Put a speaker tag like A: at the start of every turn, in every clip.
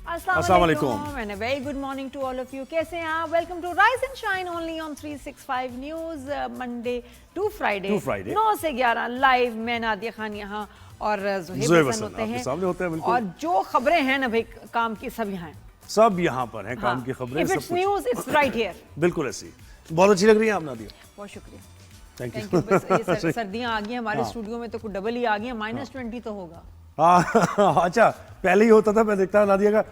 A: अस्सलाम वालेकुम and a very good morning to all of you. कैसे हैं आप? Welcome to rise and shine only on 365 news, Monday to Friday 9 से 11 live. मैं नादिया खान यहाँ और ज़ुहैब हसन होते हैं और जो खबरें हैं ना भाई काम की सब यहाँ हैं,
B: सब यहाँ पर हैं काम की खबरें।
A: If it's news it's right here.
B: बिल्कुल ऐसी बहुत अच्छी लग रही है आप नादिया,
A: बहुत शुक्रिया,
B: थैंक यू।
A: बस ये सर्दियाँ आ गई हमारे स्टूडियो में तो कुछ डबल ही आ गई है, -20 तो होगा।
B: अच्छा पहले ही होता था, मैं देखता नादिया का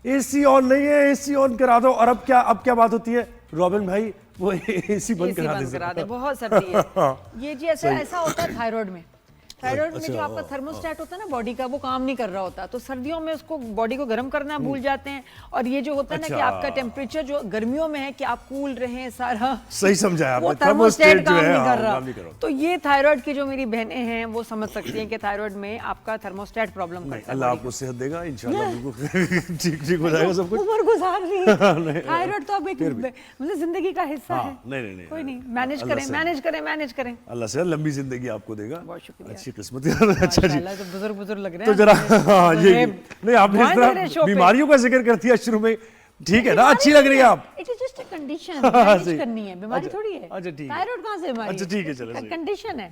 B: एसी ऑन नहीं है, एसी ऑन करा दो। और अब क्या बात होती है रॉबिन भाई, वो एसी बंद करा दे।
A: बहुत सर्दी है ये जी। ऐसा होता है थायराइड में। थायराइड में जो आपका थर्मोस्टेट होता है ना बॉडी का, वो काम नहीं कर रहा होता, तो सर्दियों में उसको बॉडी को गर्म करना भूल जाते हैं। और ये जो होता है ना कि आपका टेम्परेचर जो गर्मियों में है कि आप कूल रहें, सारा
B: सही समझाया आपने,
A: थर्मोस्टेट काम नहीं कर रहा। तो ये थायराइड की जो मेरी बहनें हैं वो समझ सकती हैं कि थायराइड में आपका थर्मोस्टेट प्रॉब्लम करता है।
B: अल्लाह आपको सेहत देगा इंशाल्लाह, बिल्कुल ठीक हो जाएगा सब कुछ।
A: उम्र गुजार रही है, थायराइड तो अब एक मतलब जिंदगी का हिस्सा है।
B: नहीं
A: कोई नहीं, मैनेज करें।
B: अल्लाह से लंबी जिंदगी आपको देगा,
A: बहुत शुक्रिया,
B: अच्छी किस्मत। अच्छा जी,
A: तो बुजुर्ग लग रहे
B: हैं तो जरा ये नहीं आपने इस तरह बीमारियों का जिक्र कर दिया शुरू में, ठीक है ना, अच्छी लग रही है आप।
A: It is just a condition, manage करनी है, बीमारी थोड़ी है।
B: अच्छा ठीक है,
A: थायराइड कहां से बीमारी?
B: अच्छा ठीक है, चलो
A: कंडीशन है।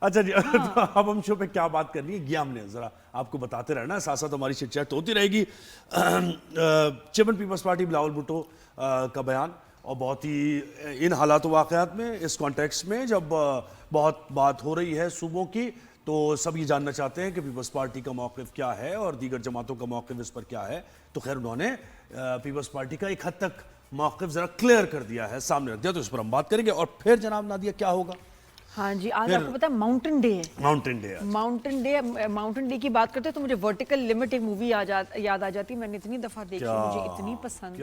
B: अच्छा जी, तो अब हम शो पे क्या बात करनी है ये हमने जरा आपको बताते रहना, साथ साथ हमारी चिट-चैट होती रहेगी। Chairman peoples party Bilawal Bhutto का बयान, और बहुत ही इन हालात वाक़यात में, इस कॉन्टेक्स्ट में जब बहुत बात हो रही है सूबों की, तो सब ये जानना चाहते हैं कि पीपल्स पार्टी का मौक़िफ़ क्या है और दीगर जमातों का मौक़िफ़ इस पर क्या है। तो खैर उन्होंने पीपल्स पार्टी का एक हद तक मौक़िफ़ ज़रा क्लियर कर दिया है, सामने रख दिया, तो इस पर हम बात करेंगे। और फिर जनाब नादिया क्या होगा?
A: हाँ जी, आज आपको पता है माउंटेन डे है। माउंटेन डे की बात करते हैं तो मुझे वर्टिकल लिमिट एक मूवी याद आ जाती है। मैंने इतनी दफ़ा देखी, मुझे इतनी पसंद।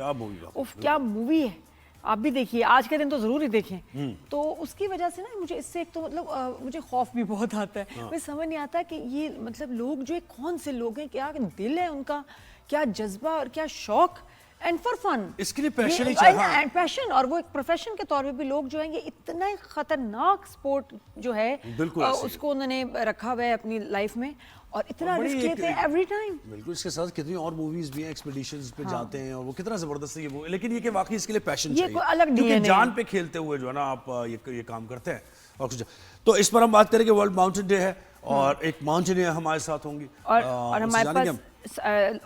A: क्या मूवी है, आप भी देखिए, आज के दिन तो जरूर ही देखें। तो उसकी वजह से ना मुझे इससे एक तो मतलब मुझे खौफ भी बहुत आता है। मुझे समझ नहीं आता कि ये मतलब लोग जो कौन से लोग हैं, क्या दिल है उनका, क्या जज्बा और क्या शौक, एंड फॉर फन,
B: इसके लिए पैशन ही चाहिए।
A: एंड पैशन, और वो एक प्रोफेशन के तौर पे भी लोग जो हैं, ये इतना खतरनाक स्पोर्ट जो है उसको उन्होंने रखा हुआ है अपनी लाइफ में, और इतना रिस्क लेते हैं एवरी टाइम।
B: बिल्कुल, इसके साथ कितनी और मूवीज भी हैं, एक्सपीडिशंस पे जाते हैं, और वो कितना जबरदस्त है ये वो। लेकिन ये कि वाकई इसके लिए पैशन चाहिए,
A: कोई अलग
B: क्योंकि जान पे खेलते हुए जो है ना आप ये काम करते हैं। और कुछ तो इस पर हम बात करेंगे, वर्ल्ड माउंटेन डे है और एक माउंटेनियर हमारे साथ होंगी,
A: और हमारे पास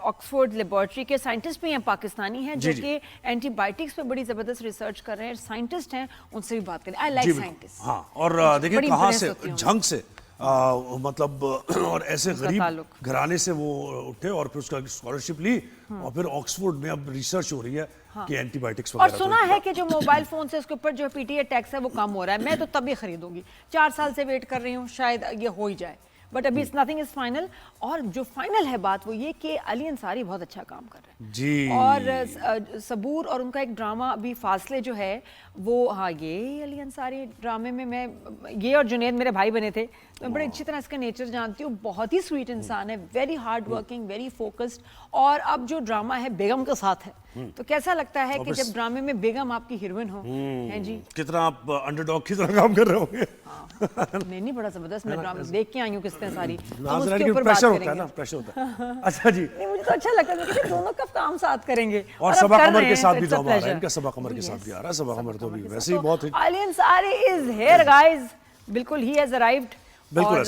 A: ऑक्सफोर्ड लेबोरेटरी के साइंटिस्ट भी हैं, पाकिस्तानी हैं, जो कि एंटीबायोटिक्स पे बड़ी जबरदस्त रिसर्च कर रहे हैं, साइंटिस्ट हैं, उनसे भी बात करें। I like scientist.
B: हाँ, और देखिए कहाँ से झंग से मतलब और ऐसे गरीब घराने से वो उठे और फिर उसका स्कॉलरशिप ली, और फिर ऑक्सफोर्ड में अब रिसर्च हो रही है कि एंटीबायोटिक्स वगैरह।
A: और सुना है कि जो मोबाइल फोन से उसके ऊपर जो पीटीए टैक्स है वो कम हो रहा है। मैं तो तभी खरीदूंगी, 4 साल से वेट कर रही हूँ, शायद ये हो ही जाए, बट अभी नथिंग इज फाइनल। और जो फाइनल है बात वो ये कि अली अंसारी बहुत अच्छा काम कर रहे हैं
B: जी,
A: और सबूर और उनका एक ड्रामा अभी फासले जो है वो, हाँ ये अली अंसारी ड्रामे में, मैं ये और जुनैद मेरे भाई बने थे, तो मैं बड़े अच्छी तरह इसका नेचर जानती हूँ। बहुत ही स्वीट इंसान है, very hard working, very focused. और अब जो ड्रामा है बेगम के साथ है, तो कैसा लगता है कि जब ड्रामे में बेगम आपकी हीरोइन हो, हैं जी,
B: कितना आप अंडरडॉग की तरह काम कर रहे होंगे।
A: नहीं बड़ा जबरदस्त, मैं ड्रामा देख के आई हूँ किसने सारी,
B: उसके ऊपर प्रेशर होता है ना, प्रेशर होता है। अच्छा जी,
A: नहीं मुझे तो अच्छा लगता है कि दोनों का काम साथ करेंगे।
B: और सबा कमर के साथ भी ड्रामा आ रहा है इनका, सबा कमर के साथ भी आ रहा है, सबा कमर तो भी वैसे ही बहुत।
A: Ali Ansari is here guys, बिल्कुल ही हैज अराइव्ड। और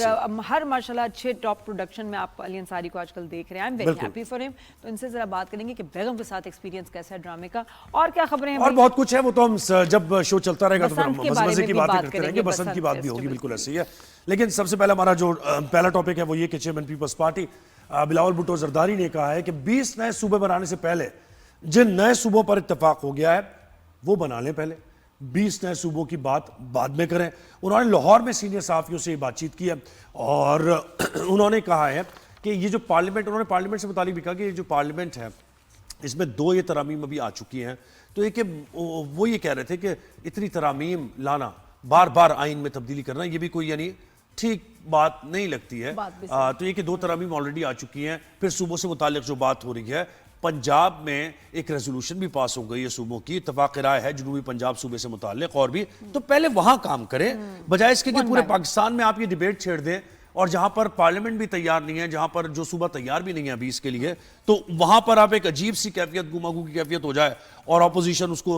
A: हर माशाल्लाह अच्छे टॉप प्रोडक्शन में आप अली अंसारी को आजकल देख रहे हैं। I am very happy for him. तो इनसे जरा बात करेंगे कि बेगम के साथ एक्सपीरियंस कैसा है ड्रामे का, और क्या खबरें हैं,
B: और बहुत कुछ है। वो तो हम जब शो चलता रहेगा तो फिर हम मजे की बातें करते रहेंगे, बसंत की बात भी होगी, बिल्कुल ऐसे ही है। लेकिन सबसे पहले हमारा जो पहला टॉपिक है वो ये कि chairman peoples party Bilawal Bhutto Zardari ने कहा है कि 20 नए सूबे बनाने से पहले जिन नए सूबों पर इत्तेफाक हो गया है वो बना लें पहले, 20 नए सूबों की बात बाद में करें। उन्होंने लाहौर में सीनियर सहाफियों से बातचीत की है, और उन्होंने कहा है कि ये जो पार्लियामेंट, उन्होंने पार्लियामेंट से मुतालिक भी कहा कि ये जो पार्लियामेंट है इसमें 2 ये तरामीम अभी आ चुकी हैं। तो ये कि वो ये कह रहे थे कि इतनी तरामीम लाना, बार बार आइन में तब्दीली करना, ये भी कोई यानी ठीक बात नहीं लगती है। तो ये कि 2 तरामीम ऑलरेडी आ चुकी हैं। फिर सूबों से मुतालिक जो बात हो रही है, पंजाब में एक रेजोल्यूशन भी पास हो गई है सूबों की, इत्तफाक राय है जनूबी पंजाब सूबे से मुताल्लिक, और भी तो पहले वहां काम करें, बजाय इसके कि पूरे पाकिस्तान में आप ये डिबेट छेड़ दें और जहां पर पार्लियामेंट भी तैयार नहीं है, जहां पर जो सूबा तैयार भी नहीं है अभी इसके लिए, तो वहां पर आप एक अजीब सी कैफियत, गुमागू की कैफियत हो जाए और ऑपोजिशन उसको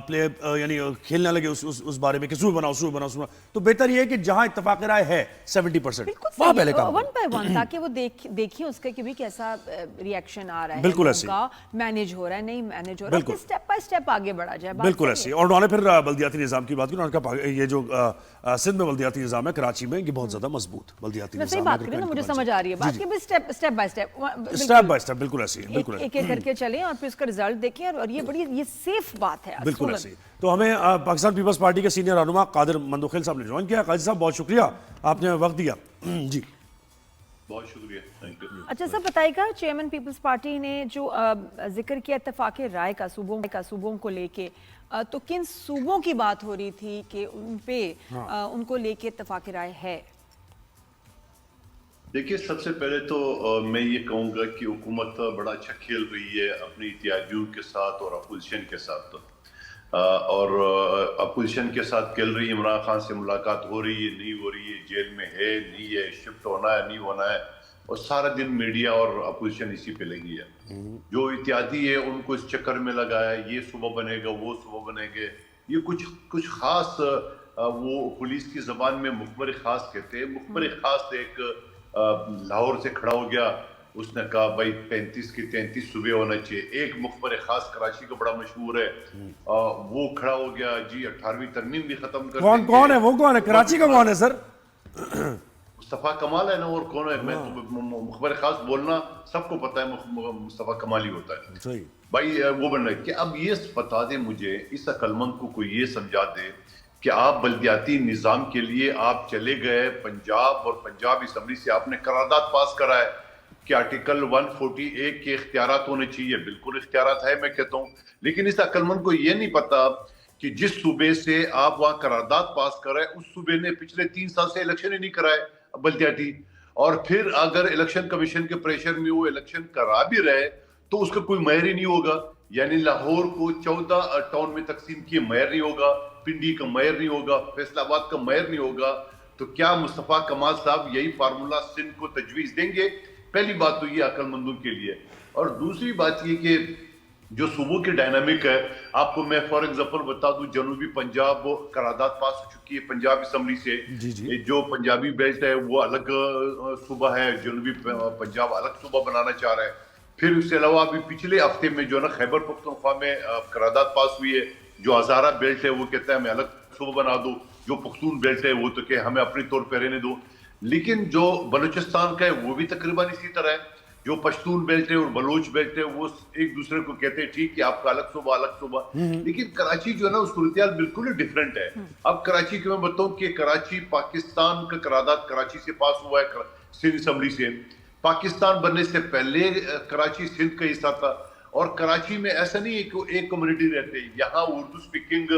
B: प्ले यानी खेलने लगे उस बारे में कि सूबा बनाओ सूबा बनाओ सूबा, तो बेहतर यह है कि जहां इत्तेफाक राय है 70% वहां पहले काम
A: वन बाय वन, ताकि वो देखिए उसका कि भी कैसा रिएक्शन आ रहा है,
B: बिल्कुल ऐसे
A: मैनेज हो रहा है नहीं मैनेज हो रहा है, स्टेप बाय स्टेप आगे बढ़ा जाए।
B: बिल्कुल ऐसे। और उन्होंने फिर बल्दियाती निजाम की बात की, उन्होंने कहा ये जो सिंध में बल्दियाती निजाम है कराची में, ये बहुत ज्यादा मजबूत बल्दियाती निजाम है।
A: बात करें ना, मुझे समझ आ रही है बात कि भी स्टेप बाय
B: स्टेप बिल्कुल ऐसी है, बिल्कुल
A: एक एक करके चलें और फिर उसका रिजल्ट देखें, और ये बड़ी ये सेफ बात है।
B: बिल्कुल ऐसी। तो हमें पाकिस्तान पीपल्स पार्टी के सीनियर रहनुमा कादिर मंदोखिल साहब ने ज्वाइन किया। कादिर साहब बहुत शुक्रिया, आपने वक्त दिया जी।
C: बहुत शुक्रिया, थैंक यू।
A: अच्छा सर, बताइएगा चेयरमैन पीपल्स पार्टी ने जो जिक्र किया इत्तेफाक राय का सूबों को लेके, तो किन सूबों की बात हो रही थी कि उन पे उनको लेके इत्तेफाक राय है?
C: देखिए, सबसे पहले तो मैं ये कहूँगा कि हुकूमत बड़ा अच्छा खेल रही है अपनी इत्तेहादियों के साथ और अपोजिशन के साथ, और अपोजिशन के साथ खेल रही है। इमरान खान से मुलाकात हो रही है, नहीं हो रही है, जेल में है नहीं है, शिफ्ट होना है नहीं होना है, और सारा दिन मीडिया और अपोजिशन इसी पे लगी है। जो इत्तेहादी है उनको इस चक्कर में लगा है, ये सुबह बनेगा वो सुबह बनेंगे, ये कुछ खास, वो पुलिस की जबान में मुखबर खास कहते हैं। मुखबर खास एक लाहौर से खड़ा हो गया, उसने कहा भाई 35 की 33 सुबह होना चाहिए। एक मुखबर खास कराची का बड़ा मशहूर है, वो खड़ा हो गया जी 18वीं तरमीम भी खत्म कर
B: कौन है वो, कौन है कराची का, कौन है सर?
C: मुस्तफा कमाल है ना, और कौन है? मैं तो मुखबर खास बोलना सबको पता है, मुस्तफा कमाल ही होता है।
B: सही
C: भाई वो बन रहा है कि अब ये बता दें मुझे, इस अक्लमंद को कोई ये समझा दे कि आप बल्दियाती निज़ाम के लिए आप चले गए पंजाब, और पंजाब असम्बली से आपने करारदाद पास करा है कि आर्टिकल 141 के इख्तियारात होने चाहिए। बिल्कुल इख्तियारात है, मैं कहता हूँ, लेकिन इस अक्लमंद को ये नहीं पता कि जिस सूबे से आप वहाँ करारदाद पास कराए, उस सूबे ने पिछले 3 साल से इलेक्शन ही नहीं कराए बल्दियाती, और फिर अगर इलेक्शन कमीशन के प्रेशर में वो इलेक्शन करा भी रहे तो उसका कोई मेयर ही नहीं होगा। यानी लाहौर को 14 टाउन में तकसीम किए मेयर नहीं होगा, पिंडी का मेयर नहीं होगा, फैसलाबाद का मेयर नहीं होगा, तो क्या मुस्तफा कमाल साहब यही फार्मूला सिंध को तजवीज देंगे? पहली बात तो ये अक्लमंदों के लिए। और दूसरी बात ये कि जो सूबों की डायनामिक है, आपको मैं फॉर एग्जांपल बता दूं, जनूबी पंजाब करारदाद पास हो चुकी है पंजाब असम्बली से। जी। जो पंजाबी बेल्ट है वो अलग सूबा है, जनूबी पंजाब अलग सूबा बनाना चाह रहा है। फिर उसके अलावा अभी पिछले हफ्ते में जो ना खैबर पख्तूनख्वा में करारदाद पास हुई है, जो हजारा बेल्ट है वो कहता है हमें अलग सूबा बना दो, जो पख्तून बेल्ट है वो तो कि हमें अपने तौर पर रहने दो। लेकिन जो बलूचिस्तान का है वो भी तकरीबन इसी तरह है, जो पश्तून बेल्ट है और बलोच बेल्ट है वो एक दूसरे को कहते हैं ठीक है आपका अलग सूबा। लेकिन कराची जो है ना उसकी सूरत बिल्कुल ही डिफरेंट है। अब कराची की मैं बताऊं कि कराची पाकिस्तान का करारदाद कराची से पास हुआ है, सिंध असम्बली से। पाकिस्तान बनने से पहले कराची सिंध का हिस्सा था, और कराची में ऐसा नहीं है कि एक कम्युनिटी रहते हैं, यहाँ उर्दू स्पीकिंग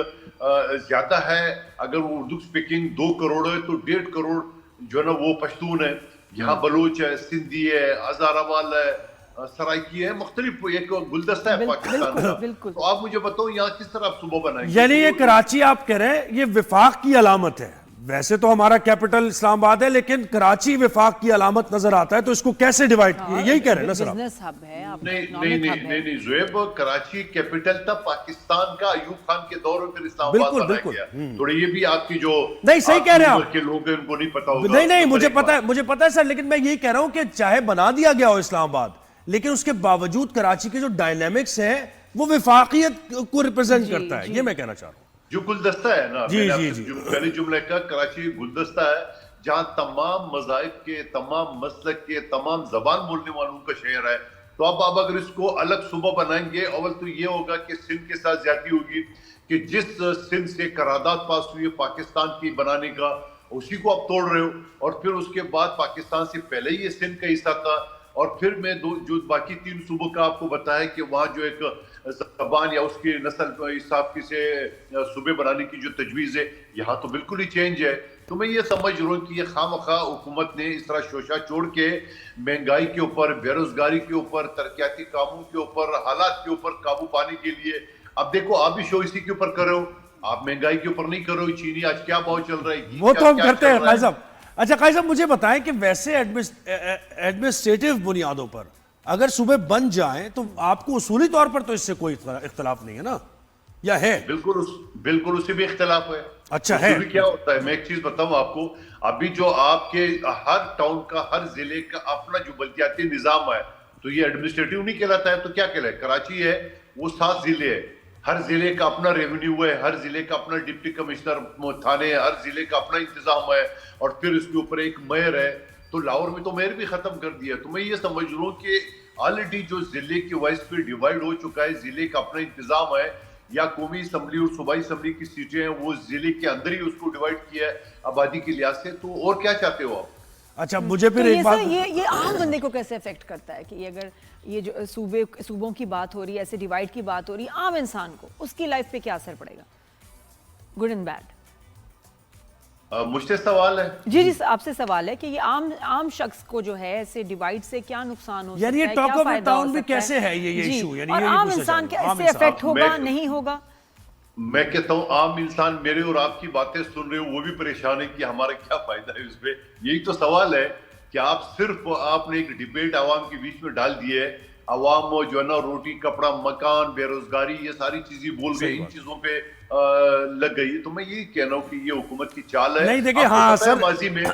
C: ज्यादा है। अगर वो उर्दू स्पीकिंग 2 करोड़ है तो 1.5 करोड़ जो है ना वो पश्तून है। यहाँ बलोच है, सिंधी है, हजारावाल है, सराइकी है, मुख्तलिफ एक गुलदस्ता है पाकिस्तान का। तो आप मुझे बताओ यहाँ किस तरह आप सूबा बनाएंगे?
B: यानी ये कराची आप कह रहे हैं ये विफाक की अलामत है। वैसे तो हमारा कैपिटल इस्लामाबाद है, लेकिन कराची विफाक की अलामत नजर आता है, तो इसको कैसे डिवाइड किया? यही कह रहे हैं ना सर आप?
A: बिजनेस हब है,
C: नहीं ज़ुएब, कराची कैपिटल था पाकिस्तान का, अयूब खान के दौर में फिर इस्लामाबाद बनाया गया। थोड़ा ये भी आपकी जो
B: नहीं सही कह रहे हैं आप
C: के लोग हैं उनको नहीं पता होगा।
B: नहीं मुझे पता है सर, लेकिन मैं यही कह रहा हूं कि चाहे बना दिया गया हो इस्लामाबाद, लेकिन उसके बावजूद कराची के जो डायनेमिक्स है वो विफाकियत को रिप्रेजेंट करता है, ये मैं कहना चाह रहा हूं।
C: जो गुलदस्ता है ना, पहले जुमले का कराची गुलदस्ता है जहां तमाम मज़ाहिब के, तमाम मसलक के, तमाम जबान बोलने वालों का शहर है। तो अब अगर इसको अलग सूबा बनाएंगे, अव्वल तो ये होगा कि सिंध के साथ ज्यादती होगी कि जिस सिंध से करारदाद पास हुई है पाकिस्तान की बनाने का, उसी को आप तोड़ रहे हो। और फिर उसके बाद पाकिस्तान से पहले ही ये सिंध का हिस्सा था। और फिर मैं जो बाकी 3 सूबों का आपको बताया कि वहाँ जो एक ज़बान या उसकी नस्ल हिसाब की से सूबे बनाने की जो तजवीज़ है, यहाँ तो बिल्कुल ही चेंज है। तो मैं ये समझ रहा हूँ कि ये खामखा हुकूमत ने इस तरह शोशा छोड़ के महंगाई के ऊपर, बेरोजगारी के ऊपर, तरक्याती कामों के ऊपर, हालात के ऊपर काबू पाने के लिए, अब देखो आप भी शो इसी के ऊपर कर रहे हो, आप महंगाई के ऊपर नहीं कर रहे हो। चीनी आज क्या भाव चल रहा है,
B: वो तो हम करते हैं भाई साहब, अच्छा काजी साहब, मुझे बताएं कि वैसे एडमिनिस्ट्रेटिव बुनियादों पर अगर सूबे बन जाएं तो आपको उसूली तौर पर तो इससे कोई इख्तलाफ नहीं है ना, या है?
C: बिल्कुल उससे भी इख्तलाफ है।
B: अच्छा है।
C: क्या होता है, मैं एक चीज बताऊं आपको, अभी जो आपके हर टाउन का, हर जिले का अपना जो बल्दियाती निजाम है, तो ये एडमिनिस्ट्रेटिव नहीं कहलाता है तो क्या कहलाए? कराची है, वो 7 जिले है, हर जिले का अपना रेवेन्यू है, हर जिले का अपना डिप्टी कमिश्नर थाने है, हर जिले का अपना इंतजाम है, और फिर इसके ऊपर एक मेयर है। तो लाहौर में तो मेयर भी खत्म कर दिया। तो मैं ये समझ रहा हूँ कि ऑलरेडी जो जिले के वाइज पे डिवाइड हो चुका है, जिले का अपना इंतजाम है, या कौमी असम्बली और सूबाई असम्बली की सीटें हैं, वो जिले के अंदर ही उसको डिवाइड किया है आबादी के लिहाज से। तो और क्या चाहते हो आप?
B: अच्छा, मुझे फिर
A: तो
B: एक बात,
A: ये आम बंदे को कैसे अफेक्ट करता है कि अगर ये जो सूबों की बात हो रही है, ऐसे डिवाइड की बात हो रही है, आम इंसान को उसकी लाइफ पे क्या असर पड़ेगा, गुड एंड बैड?
C: मुझसे सवाल है।
A: जी जी, आपसे सवाल है कि ये आम शख्स को जो है ऐसे डिवाइड से क्या नुकसान हो सकता है,
B: यानी ये टॉक ऑफ द टाउन में कैसे है ये इशू,
A: यानी और आम इंसान क्या इससे अफेक्ट होगा, नहीं होगा?
C: मैं कहता हूँ आम इंसान मेरे और आपकी बातें सुन रहे हो, वो भी परेशान है कि हमारा क्या फायदा है उसमें। यही तो सवाल है कि आपने एक डिबेट आवाम के बीच में डाल दी है, आवाम जो है ना रोटी कपड़ा मकान बेरोजगारी ये सारी चीजें बोल गए, इन चीजों पे लग गई। तो मैं यही कह रहा हूँ कि ये हुकूमत की चाल है।
B: नहीं देखिए, हाँ सर,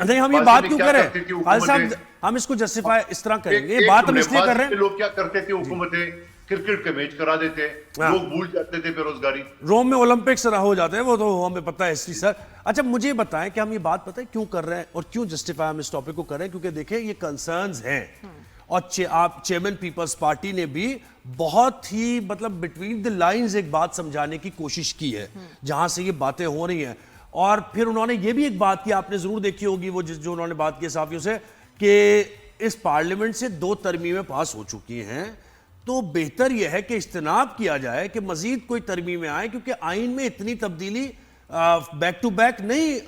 B: नहीं हम ये बात क्यों करें खालिद साहब, हम इसको जस्टिफाई इस तरह करेंगे, बात हम इसलिए कर रहे हैं,
C: लोग क्या करते थे, हुकूमतें क्रिकेट के मैच करा देते, लोग भूल जाते थे बेरोजगारी।
B: रोम में ओलंपिक्स हो जाते हैं, वो तो हमें पता है हिस्ट्री सर। अच्छा मुझे बताएं कि हम ये बात पता है क्यों कर रहे हैं और क्यों जस्टिफाई हम इस टॉपिक को कर रहे हैं, क्योंकि देखिए ये कंसर्न्स हैं और आप चेयरमैन पीपल्स पार्टी ने भी बहुत ही मतलब बिटवीन द लाइंस एक बात समझाने की कोशिश की है जहां से ये बातें हो रही हैं। और फिर उन्होंने ये भी एक बात की, आपने जरूर देखी होगी वो जो उन्होंने बात की साफियों से, कि इस पार्लियामेंट से 2 तरमीमें पास हो चुकी हैं, तो बेहतर यह है कि इज्तिनाब किया जाए कि मजीद कोई तरमीमें आए, क्योंकि आइन में इतनी तब्दीली बैक टू बैक नहीं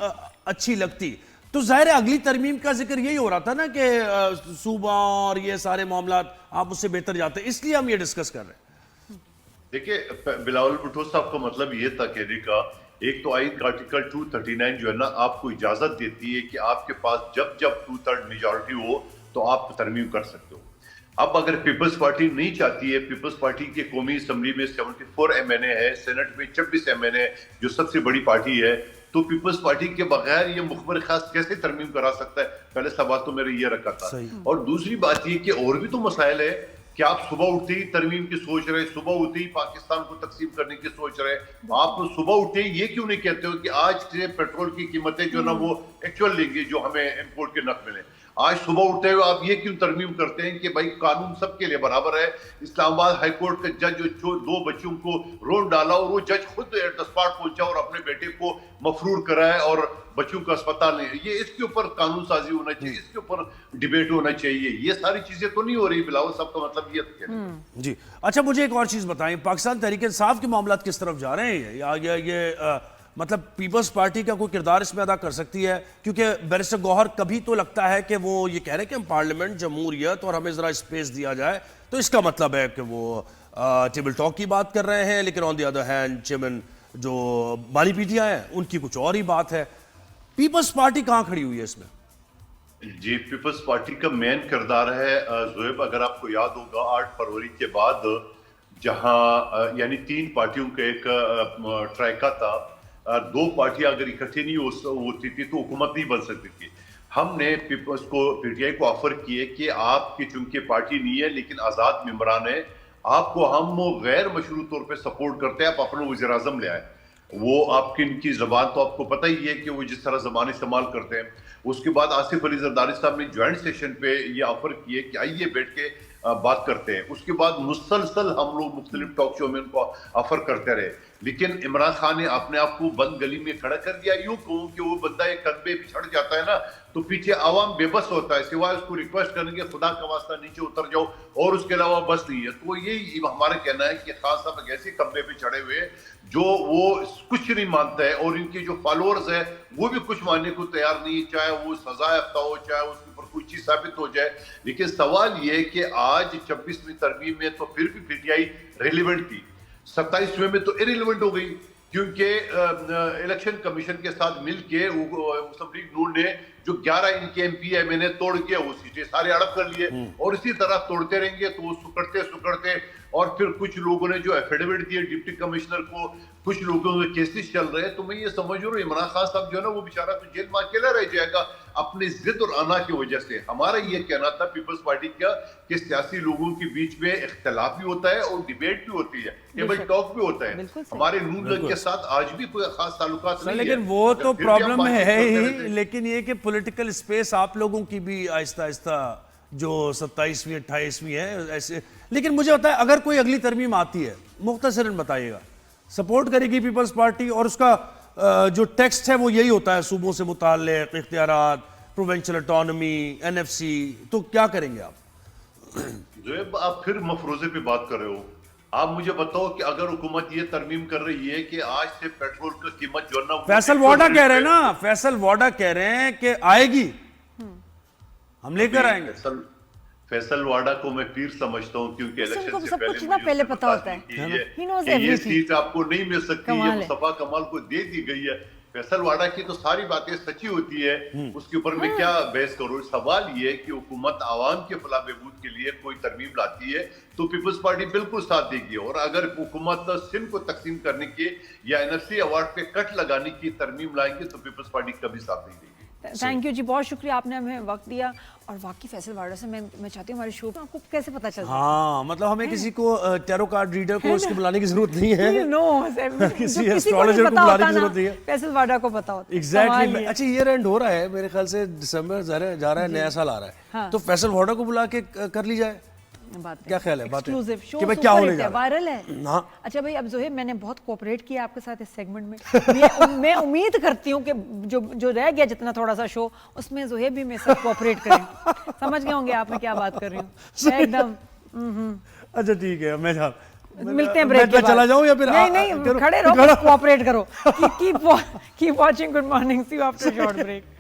B: अच्छी लगती। तो जाहिर है अगली तरमीम का जिक्र यही हो रहा था ना कि सूबा और ये सारे मामला आप उससे बेहतर जाते हैं, इसलिए हम ये डिस्कस कर रहे हैं।
C: देखिए बिलावल भुट्टो साहब का मतलब ये था कहने का, एक तो आइन का आर्टिकल 239 जो है ना आपको इजाजत देती है कि आपके पास जब 2/3 मेजॉरिटी हो तो आप तरमीम कर सकते हो। अब अगर पीपल्स पार्टी नहीं चाहती है, पीपल्स पार्टी के कौमी असम्बली में 74 MNA है, सेनेट में 26 MNA जो सबसे बड़ी पार्टी है, तो पीपल्स पार्टी के बगैर ये मुखबर खास कैसे तरमीम करा सकता है? पहले सवाल तो मेरा ये रखा था। और दूसरी बात ये कि और भी तो मसाइल है कि आप सुबह उठते ही तरमीम की सोच रहे, सुबह उठते ही पाकिस्तान को तकसीम करने की सोच रहे। आप सुबह उठते ही ये क्यों नहीं कहते हो कि आज से पेट्रोल की कीमतें जो ना वो एक्चुअल लेंगे जो हमें इंपोर्ट के नक मिले। आज सुबह उठते हुए आप ये क्यों तरमीम करते हैं कि भाई कानून सबके लिए बराबर है। इस्लामाबाद हाईकोर्ट का जज जो 2 बच्चों को रोन डाला और वो जज खुद एट द स्पॉट पहुंचा और अपने बेटे को मफरूर कराया और बच्चों को अस्पताल ले, ये इसके ऊपर कानून साजी होना चाहिए, इसके ऊपर डिबेट होना चाहिए। ये सारी चीजें तो नहीं हो रही। बिलावल साहब का मतलब ये है।
B: जी अच्छा, मुझे एक और चीज बताएं, पाकिस्तान तहरीक इंसाफ के मामला किस तरफ जा रहे हैं, या ये मतलब पीपल्स पार्टी का कोई किरदार इसमें अदा कर सकती है? क्योंकि बैरिस्टर गौहर कभी तो लगता है कि वो ये कह रहे हैं कि हम पार्लियामेंट जमहूरियत और हमें जरा स्पेस दिया जाए, तो इसका मतलब है कि वो टेबल टॉक की बात कर रहे हैं, लेकिन on the other hand chairman जो बाली पीटीआई है उनकी कुछ और ही बात है। पीपल्स पार्टी कहां खड़ी हुई है इसमें?
C: जी, पीपल्स पार्टी का मेन किरदार है ज़ोएब, अगर आपको याद होगा 8 फरवरी के बाद जहां यानी 3 पार्टियों का एक ट्राइका था, 2 पार्टियां अगर इकट्ठी नहीं होती थी तो हुकूमत नहीं बन सकती थी। हमने पीपल्स को, पीटीआई को ऑफर किए कि आपकी चूंकि पार्टी नहीं है लेकिन आजाद मेंबरान है, आपको हम गैर मशरूत तौर पे सपोर्ट करते हैं, आप अपना वज़ीर आज़म ले आए। वो आपकी इनकी जबान तो आपको पता ही है कि वो जिस तरह जबान इस्तेमाल करते हैं। उसके बाद आसिफ अली जरदारी साहब ने ज्वाइंट सेशन पे ये ऑफर किए कि आइए बैठ के बात करते हैं। उसके बाद मुसलसल हम लोग मुख्तलिफ टॉक शो में उनको ऑफर करते रहे, लेकिन इमरान खान ने अपने आप को बंद गली में खड़ा कर दिया। यूं कहूं कि वो बंदा एक कदम पे चढ़ जाता है ना तो पीछे आवाम बेबस होता है, सिवाय उसको रिक्वेस्ट करने के खुदा का वास्ता नीचे उतर जाओ, और उसके अलावा बस नहीं है। तो यही हमारा कहना है कि खान साहब ऐसे कमरे पे चढ़े हुए जो वो कुछ नहीं मानता है, और इनके जो फॉलोअर्स है वो भी कुछ मानने को तैयार नहीं, चाहे वो सजा याफ्ता हो, चाहे उसके ऊपर कोई चीज साबित हो जाए। लेकिन सवाल ये है कि आज 26वीं तरमीम में तो फिर भी पीटीआई रेलिवेंट थी, 27वें में तो इरेलीवेंट हो गई। क्योंकि इलेक्शन कमीशन के साथ मिलके मुस्लिम लीग नून ने जो 11 इनके एमपी है मैंने तोड़ के वो सीटें सारे अड़प कर लिए और इसी तरह तोड़ते रहेंगे तो वो सुकड़ते और फिर कुछ लोगों ने जो एफिडेविट दिए डिप्टी कमिश्नर को, कुछ लोगों के केसेस चल रहे हैं। तो मैं ये समझ रहा हूँ इमरान खान साहब जो है ना वो बेचारा तो जेल में अकेला रह जाएगा अपनी जिद और आना की वजह से। हमारा ये कहना था पीपल्स पार्टी का कि सियासी लोगों के बीच में इख्तलाफ भी होता है और डिबेट भी होती है, टेबल टॉक भी होता है। हमारे नून लीग के साथ आज भी कोई खास ताल्लुकात नहीं है,
B: लेकिन वो तो प्रॉब्लम है ही, लेकिन ये कि पॉलिटिकल स्पेस आप लोगों की भी आहिस्ता आहिस्ता जो 27वीं 28वीं है ऐसे। लेकिन मुझे बताया अगर कोई अगली तरमीम आती है, मुख्तसरन बताइएगा, सपोर्ट करेगी पीपल्स पार्टी और उसका जो टेक्स्ट है वो यही होता है सूबों से मुताल्लिक़ इख्तियारात, प्रोविंशियल ऑटोनॉमी, एनएफसी, तो क्या करेंगे आप?
C: जो आप फिर मफरूजे पे बात कर रहे हो, आप मुझे बताओ कि अगर हुकूमत ये तरमीम कर रही है कि आज से पेट्रोल की कीमत जो है ना,
B: फैसल वाडा कह रहे हैं ना, फैसल वाडा कह रहे हैं कि आएगी, हम लेकर आएंगे।
C: फैसल वाडा को मैं पीर समझता हूं क्योंकि इलेक्शन से
A: पहले पता होता है
C: ये सीट आपको नहीं मिल सकती, ये मुस्तफा कमाल को दे दी गई है। फैसल वाडा की तो सारी बातें सच्ची होती है, उसके ऊपर मैं क्या बहस करूं। सवाल ये कि हुकूमत आवाम के फलाह बहबूद के लिए कोई तरमीम लाती है तो पीपल्स पार्टी बिल्कुल साथ देगी, और अगर हुकूमत सिंध को तकसीम करने के या एनएफसी अवार्ड पे कट लगाने की तरमीम लाएंगे तो पीपल्स पार्टी कभी साथ नहीं देगी।
A: थैंक यू जी, बहुत शुक्रिया, आपने हमें वक्त दिया। और वाकई फैसल वाडा से मैं चाहती हूँ हमारे शो में आपको कैसे पता चलता है?
B: हाँ, मतलब हमें किसी को टैरो कार्ड रीडर को उसको बुलाने की जरूरत नहीं है, किसी एस्ट्रोलॉजर को बुलाने की जरूरत नहीं है,
A: फैसल वाडा को पता होता है।
B: एग्जैक्टली। अच्छा, ईयर एंड हो रहा है मेरे ख्याल से, दिसंबर जा रहा है, नया साल आ रहा है, तो फैसल वाडा को बुला के कर ली जाए, क्या ख्याल है?
A: एक्सक्लूसिव शो
B: कि भाई क्या होने जा रहा है,
A: वायरल है। हाँ। अच्छा भाई, अब जोहेब मैंने बहुत कोऑपरेट किया आपके साथ इस सेगमेंट में। मैं उम्मीद करती हूँ कि जो रह गया जितना थोड़ा सा शो, उसमें जोहेब भी मेरे साथ कोऑपरेट करें। समझ गए होंगे आप मैं क्या बात कर रही हूँ एकदम।
B: अच्छा ठीक है, मैं
A: मिलते हैं ब्रेक के बाद।
B: चला जाऊं या फिर
A: नहीं, खड़े रहो, कोऑपरेट करो। Keep watching good morning, see you after short break.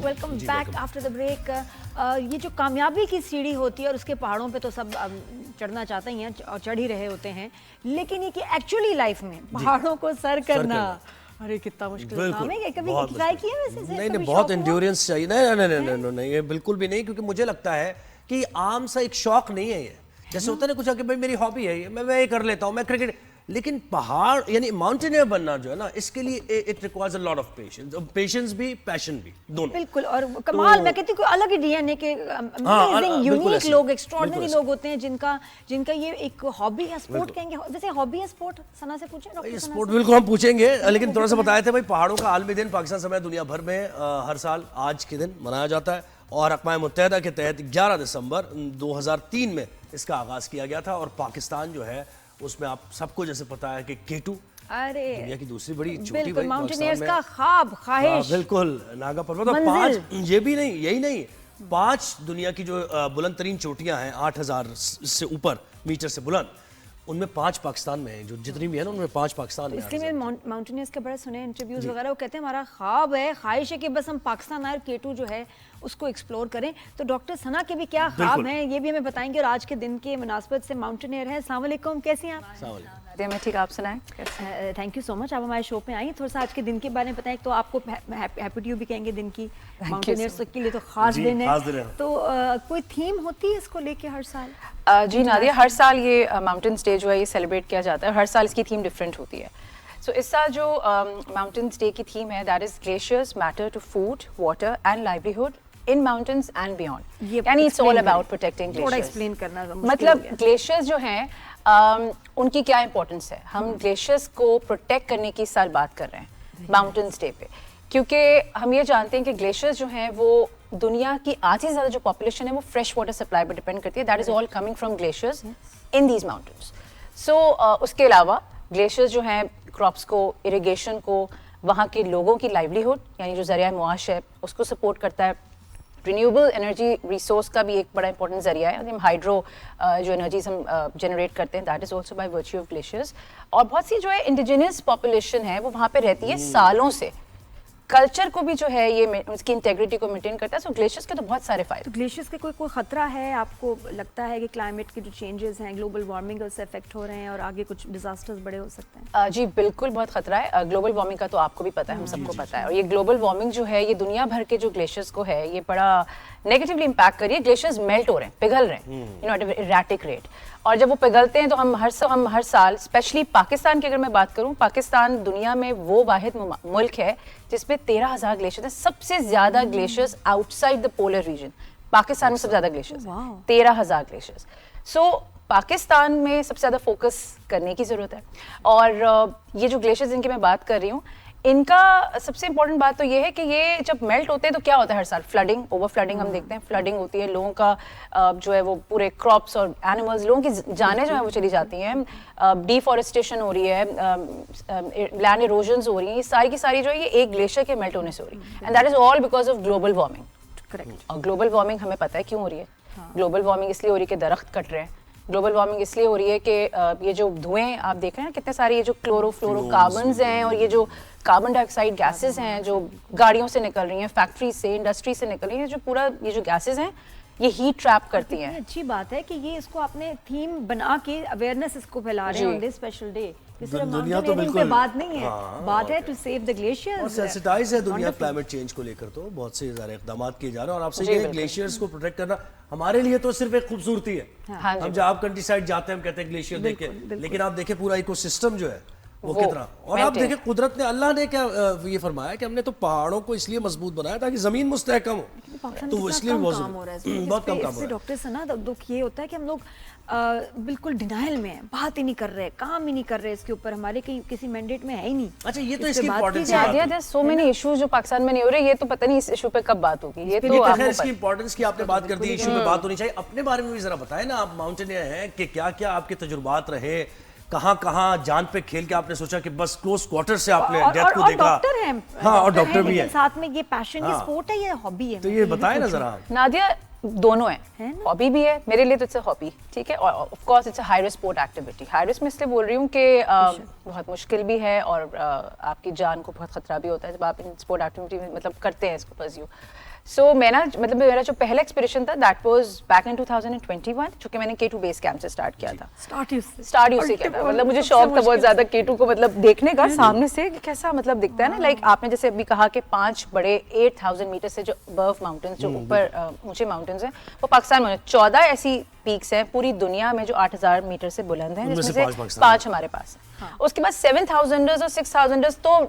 A: Welcome back after the break. ये जो कामयाबी की सीढ़ी होती है और उसके पहाड़ों पे तो सब चढ़ना चाहते ही हैं और चढ़ ही रहे होते हैं, लेकिन ये कि एक्चुअली लाइफ में पहाड़ों को सर करना, अरे कितना मुश्किल काम है। कभी ट्राई किया वैसे?
D: नहीं, बहुत एंड्योरेंस चाहिए। नहीं, ये बिल्कुल भी नहीं, क्योंकि मुझे लगता है कि आम सा एक शौक नहीं है ये। जैसे होता है ना कुछ कि भाई मेरी हॉबी है ये, मैं ये कर लेता हूँ, मैं क्रिकेट, लेकिन पहाड़ यानी माउंटेनियर बनना जो है ना, इसके लिए it requires a lot of patience भी, पैशन भी, दोनों।
A: बिल्कुल। और कमाल, मैं कहती हूँ अलग ही डीएनए के अमेजिंग यूनिक लोग, एक्स्ट्राऑर्डिनरी लोग होते हैं जिनका ये एक हॉबी है, स्पोर्ट कहेंगे। वैसे हॉबी है स्पोर्ट, सना से पूछे डॉक्टर सना?
D: स्पोर्ट बिल्कुल हम पूछेंगे, लेकिन थोड़ा सा बताए थे भाई, पहाड़ों का आलमी दिन पाकिस्तान समेत दुनिया भर में हर साल आज के दिन मनाया जाता है, और अक़वाम मुत्तहिदा के तहत 11 दिसंबर 2003 में इसका आगाज किया गया था। और पाकिस्तान जो है उसमें आप सबको जैसे पता है कि केटू,
A: अरे
D: दुनिया की दूसरी बड़ी चोटी, भाई
A: माउंटेनियर्स का ख्वाब, ख्वाहिश,
D: बिल्कुल नागा पर्वत। और 5 ये भी नहीं, यही नहीं, 5 दुनिया की जो बुलंद तरीन चोटियां हैं 8000 से ऊपर मीटर से बुलंद, उनमें 5 पाकिस्तान में हैं। जो जितनी भी है ना उनमें 5 पाकिस्तान में।
A: इसलिए मैं माउंटेनियर्स के बड़े सुने इंटरव्यूज वगैरह, वो कहते हैं हमारा ख्वाब है, ख्वाहिश है कि बस हम पाकिस्तान आए, केटू जो है उसको एक्सप्लोर करें। तो डॉक्टर सना के भी क्या ख्वाब हैं ये भी हमें बताएंगे, और आज के दिन के मुनासबत से माउंटेनियर है। अस्सलाम वालेकुम, कैसी हैं आप?
E: मैं ठीक, आप सुनाएं?
A: थैंक यू सो मच, आप हमारे शो पे आई। थोड़ा सा आज के दिन के बारे में बताएं। तो आपको हैप्पी ड्यू भी कहेंगे दिन की, माउंटेनियर्स के लिए तो खास दिन है। तो कोई थीम होती है इसको लेके हर साल?
E: जी नादिया, हर साल ये माउंटेन्स डे जो है ये सेलिब्रेट किया जाता है। हर साल इसकी थीम डिफरेंट होती है। सो इस साल जो माउंटेन्स डे की थीम है, that is glaciers matter to food, water and livelihood in mountains and beyond. यानी it's all about protecting glaciers.
A: थोड़ा एक्सप्लेन करना,
E: मतलब ग्लेशियर्स जो हैं उनकी क्या इंपॉर्टेंस है, हम ग्लेशियर्स को प्रोटेक्ट करने की इस साल बात कर रहे हैं माउंटेन्स डे पे, क्योंकि हम ये जानते हैं कि ग्लेशियर्स जो हैं वो दुनिया की आधी से ज़्यादा जो पॉपुलेशन है वो फ्रेश वाटर सप्लाई पर डिपेंड करती है। That is all coming from glaciers in these mountains. So उसके अलावा ग्लेशियर्स जो हैं क्रॉप्स को, इरिगेशन को, वहाँ के लोगों की लाइवलीहुड यानी जो ज़रिया मुआश है उसको सपोर्ट करता है। रिन्यूएबल एनर्जी रिसोर्स का भी एक बड़ा इंपॉर्टेंट जरिया है। हम हाइड्रो जो एनर्जीज हम जनरेट करते हैं, that is also by virtue of glaciers. और बहुत सी जो है इंडिजिनियस पॉपुलेशन है वो वहाँ पे रहती है सालों से, कल्चर को भी जो है ये उसकी इंटेग्रिटी को मेंटेन करता है। सो ग्लेशियर्स के तो बहुत सारे फायदे।
A: तो ग्लेशियर्स के कोई खतरा है आपको लगता है कि क्लाइमेट के जो चेंजेस हैं, ग्लोबल वार्मिंग उससे इफेक्ट हो रहे हैं और आगे कुछ डिजास्टर्स बड़े हो सकते हैं?
E: जी बिल्कुल बहुत खतरा है। ग्लोबल वार्मिंग का तो आपको भी पता है, हम सबको पता है। और ये ग्लोबल वार्मिंग जो है ये दुनिया भर के जो ग्लेशियर्स को है ये बड़ा नेगेटिवली इम्पैक्ट कर रही है। ग्लेशियर्स मेल्ट हो रहे हैं, पिघल रहे हैं, यू नो, एट इरैटिक रेट। और जब वो पिघलते हैं तो हम हर साल स्पेशली पाकिस्तान की अगर मैं बात करूं, पाकिस्तान दुनिया में वो वाहिद मुल्क है जिसमें 13,000 ग्लेशियर्स हैं। सबसे ज्यादा glaciers outside the polar region, Pakistan में सबसे ज्यादा ग्लेशियर्स, 13,000 ग्लेशियर्स। सो पाकिस्तान में सबसे ज्यादा फोकस करने की जरूरत है। और ये जो ग्लेशियर्स जिनकी मैं बात कर रही हूँ, इनका सबसे इंपॉर्टेंट बात तो ये है कि ये जब मेल्ट होते हैं तो क्या होता है हर साल? फ्लडिंग, ओवर फ्लडिंग हम देखते हैं, फ्लडिंग होती है, लोगों का जो है वो पूरे क्रॉप्स और एनिमल्स, लोगों की जानें जो है वो चली जाती हैं, डिफॉरेस्टेशन हो रही है, लैंड इरोजन्स हो रही हैं, ये सारी की सारी जो है ये एक ग्लेशियर के मेल्ट होने से हो रही है। And that is all because of global warming.
A: Correct.
E: और ग्लोबल वार्मिंग हमें पता है क्यों हो रही है। ग्लोबल वार्मिंग इसलिए हो रही है कि दरख्त कट रहे हैं। ग्लोबल वार्मिंग इसलिए हो रही है कि ये जो धुएं आप देख रहे हैं कितने सारे, ये जो क्लोरोफ्लोरोकार्बन्स हैं और ये जो कार्बन डाइऑक्साइड गैसेस हैं जो गाड़ियों से निकल रही हैं, फैक्ट्री से, इंडस्ट्री से निकल रही हैं, जो पूरा ये जो गैसेस हैं ये हीट ट्रैप करती हैं।
A: अच्छी बात है कि ये इसको आपने थीम बना के अवेयरनेस इसको फैला रहे हैं ऑन दिस स्पेशल डे।
B: दुनिया तो बिल्कुल
A: बात नहीं है, बात है टू सेव द ग्लेशियर्स।
D: और सेंसिटाइज है दुनिया क्लाइमेट चेंज को लेकर, तो बहुत से सारे इकदाम किए जा रहे हैं। और आपसे ये ग्लेशियर्स को प्रोटेक्ट करना हमारे लिए तो सिर्फ एक खूबसूरती है। हम जब आप कंट्री साइड जाते हैं हम कहते हैं ग्लेशियर देखे, लेकिन आप देखें पूरा इकोसिस्टम जो है वो कितना। और आप देखें कुदरत ने, अल्लाह ने क्या ये फरमाया कि हमने तो पहाड़ों को इसलिए मजबूत बनाया ताकि जमीन मुस्तहकम हो, तो वो इसलिए बहुत कम काम हो रहा है।
A: डॉक्टर से ना दुख ये होता है कि हम लोग बिल्कुल डिनाइल में है, बात ही नहीं कर रहे, काम ही नहीं कर रहे इसके ऊपर, हमारे किसी मैंडेट में है ही नहीं।
D: अच्छा, ये तो इसकी इंपॉर्टेंस
E: है। सो मेनी इश्यूज जो पाकिस्तान में नहीं हो रहे, ये तो पता नहीं इस इशू पे कब बात होगी। ये तो
D: इसकी इंपॉर्टेंस की आपने बात कर दी, इशू पे बात होनी चाहिए। अपने बारे में भी जरा बताएं ना, आप माउंटेनियर हैं, कि क्या क्या आपके तजुर्बात रहे, कहाँ जान पे खेल के आपने सोचा कि बस क्लोज क्वार्टर से आपने डेथ को देखा।
A: डॉक्टर हैं,
D: हाँ, और डॉक्टर भी है
A: साथ में, ये पैशन, ये स्पोर्ट है, ये हॉबी है।
D: तो ये बताएं ना जरा।
E: नादिया, दोनों है, हॉबी भी है मेरे लिए, तो इट्स अ हॉबी, ठीक है, और of course it's a high risk sport activity. High risk में इसलिए बोल रही हूँ कि बहुत मुश्किल भी है और आपकी जान को बहुत खतरा भी होता है जब आप इन स्पोर्ट एक्टिविटी में मतलब करते हैं इसको परस्यू। सो मैं ना मतलब मेरा जो पहला एक्सपीडिशन था दैट वाज बैक इन 2021, जो कि मैंने K2 बेस कैंप से स्टार्ट किया था। स्टार्ट यूसे किया था। मतलब मुझे शौक था बहुत ज्यादा K2 को मतलब देखने का सामने से कैसा मतलब दिखता है ना। लाइक आपने जैसे अभी कहा कि 5 बड़े 8,000 मीटर से जो अबव माउंटेन्स, जो ऊपर ऊंचे माउंटेन्स हैं, वो पाकिस्तान में 14 ऐसी पीक्स हैं पूरी दुनिया में जो 8,000 मीटर से बुलंद हैं, जिसमें से 5 हमारे पास हैं। उसके बाद 7,000ers और 6,000ers तो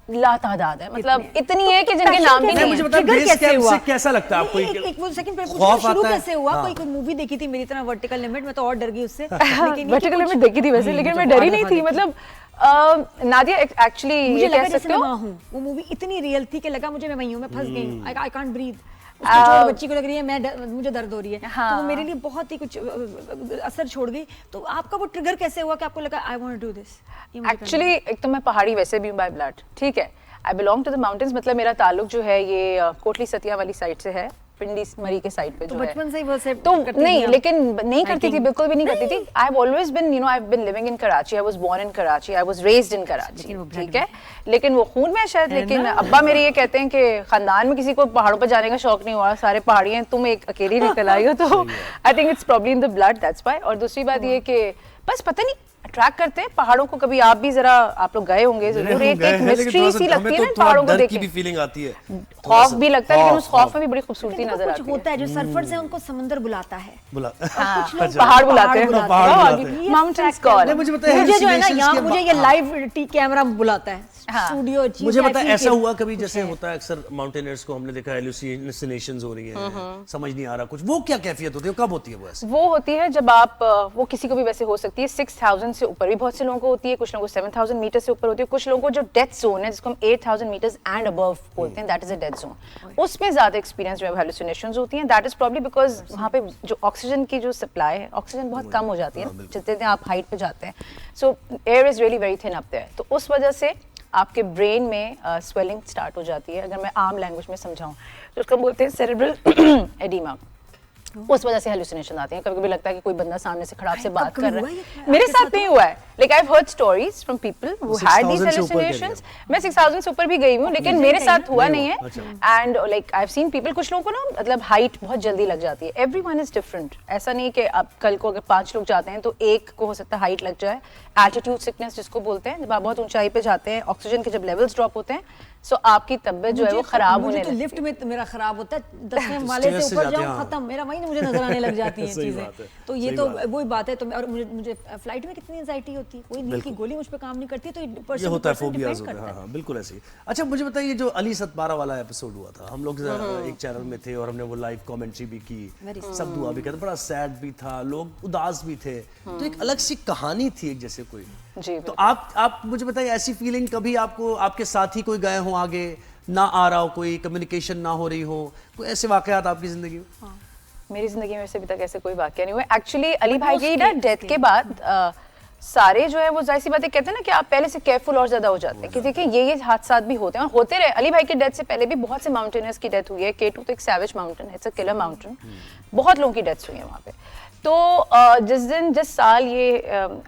E: लातादाद है, मतलब इतनी है कि जिनके नाम भी नहीं।
D: मुझे बता बेस कैंप से कैसा लगता है आपको?
A: एक वो सेकंड पे शुरू कैसे हुआ? कोई मूवी देखी थी मेरी तरह, वर्टिकल लिमिट, मैं तो और डर गई उससे। लेकिन
E: वर्टिकल लिमिट देखी थी वैसे, लेकिन मैं डरी नहीं थी। मतलब नादिया एक्चुअली
A: मुझे लगा जैसे मैं वहां हूं, वो मूवी इतनी रियल थी कि लगा मुझे मैं वहीं हूं, मैं फंस गई हूं, आई कांट ब्रीथ। बच्ची को लग रही है, मुझे दर्द हो रही है। हाँ। तो वो मेरे लिए बहुत ही कुछ असर छोड़ गई। तो आपका वो ट्रिगर कैसे हुआ कि आपको लगा I want to do this?
E: Actually एक तो मैं पहाड़ी वैसे भी हूँ बाय ब्लड, ठीक है, I belong to the mountains. मतलब मेरा ताल्लुक जो है ये कोटली सतिया वाली साइड से है, पिंडी मरी के साइड पे जो है।
A: बचपन से ही वो से
E: तो नहीं, लेकिन नहीं करती थी, बिल्कुल भी नहीं करती थी। I have always been, you know, I have been living in Karachi, I was born in Karachi, I was raised in Karachi, ठीक है, लेकिन वो खून में शायद। लेकिन अब्बा मेरे ये कहते हैं कि खानदान में किसी को पहाड़ों पर जाने का शौक नहीं हुआ, सारे पहाड़ी हैं, तुम एक अकेली निकल आई हो। तो आई think it's probably in the blood, that's why. और दूसरी बात ये कि बस पता नहीं अट्रैक्ट करते हैं पहाड़ों को। कभी आप भी जरा, आप लोग गए होंगे जरूर, एक मिस्ट्री सी लगती है ना पहाड़ों को देख के,
D: भी फीलिंग आती है,
E: खौफ भी लगता है, लेकिन उस खौफ में भी बड़ी खूबसूरती नजर आती है।
A: होता है जो सर्फर्स हैं उनको समंदर बुलाता है,
E: पहाड़ बुलाते हैं, माउंटेन्स कॉल।
D: मुझे बताइए,
A: मुझे जो है ना यहाँ मुझे ये लाइव कैमरा बुलाता है, स्टूडियो।
D: मुझे पता है ऐसा हुआ कभी, जैसे होता है अक्सर माउंटेनियर्स को, हमने देखा हेलुसिनेशंस हो रही हैं, समझ नहीं आ रहा कुछ, वो क्या कैफियत होती है, कब होती है वो? ऐसे
E: वो होती है जब आप, वो किसी को भी वैसे हो सकती है, 6,000 से ऊपर भी बहुत से लोगों को होती है, कुछ लोगों को 7,000 मीटर से ऊपर होती है, कुछ लोगों को जो डेथ जोन है जिसको हम 8,000 मीटर्स एंड अबव बोलते हैं, that is a death zone, उसमें ज्यादा एक्सपीरियंस जो है हेलुसिनेशंस होती हैं। दैट इज प्रॉब्ली बिकॉज वहाँ पे जो ऑक्सीजन की जो सप्लाई है, ऑक्सीजन बहुत कम हो जाती है जितने आप हाइट पे जाते हैं, so air is really very thin up there. तो उस वजह से आपके ब्रेन में स्वेलिंग स्टार्ट हो जाती है। अगर मैं आम लैंग्वेज में समझाऊं तो उसको बोलते हैं सेरेब्रल एडिमा। उस वजह से हेलुसिनेशन आते हैं। कभी कभी लगता है कि कोई बंदा सामने से खड़ा आपसे बात कर रहा है। मेरे साथ नहीं हुआ है, like I have heard stories from people who had these
D: 6,000 से ऊपर के
E: हेलुसिनेशंस। मैं 6000 से ऊपर भी गई हूँ, लेकिन मेरे साथ हुआ नहीं है। And like I have seen people, कुछ लोगों को ना मतलब हाइट बहुत जल्दी लग जाती है। एवरीवन इज डिफरेंट, ऐसा नहीं कि अब कल को अगर 5 लोग जाते हैं तो एक को हो सकता है हाइट लग जाए। एल्टीट्यूड सिकनेस जिसको बोलते हैं, जब आप बहुत ऊंचाई पे जाते हैं, ऑक्सीजन के जब लेवल्स ड्रॉप होते हैं, सो आपकी तबियत जो है वो खराब होने लगती है।
A: लिफ्ट में तो मेरा खराब होता है, 10वें माले से ऊपर जाऊं खत्म, मेरा वहीं मुझे नजर आने लग जाती हैं चीजें। तो ये तो वही बात है। तो और मुझे फ्लाइट में कितनी एंजाइटी होती है, कोई नींद की गोली मुझ पे काम नहीं करती, तो
B: ये होता है, फोबियाज होते हैं। हाँ, बिल्कुल ऐसे ही। अच्छा, मुझे बताइए, जो अली सतबारा वाला एपिसोड हुआ था, हम लोग एक चैनल में थे और हमने वो लाइव कमेंट्री भी की, सब दुआ भी करते, बड़ा सैड भी था, लोग उदास भी थे, तो एक अलग सी कहानी थी एक जैसे कोई।
E: जी,
B: तो आप मुझे बताइए, ऐसी फीलिंग कभी आपको, आपके साथी कोई गए हो आगे, ना आ रहा हो, कोई कम्युनिकेशन ना हो रही हो, कोई ऐसे वाकयात आपकी जिंदगी में?
E: मेरी जिंदगी में वैसे अभी तक ऐसे कोई वाकया नहीं हुआ। एक्चुअली अली भाई की ना डेथ के बाद सारे जो है वो जाहिर सी बातें कहते हैं ना कि आप पहले से केयरफुल और ज्यादा हो जाते हैं कि देखिए ये हादसा भी होते हैं और होते रहे। अली भाई की डेथ से पहले भी बहुत से माउंटेनर्स की डेथ हुई है। K2 तो एक सैवेज माउंटेन है, इट्स अ किलर माउंटेन, बहुत लोगों की डेथ्स हुई है वहाँ पे। तो जिस साल ये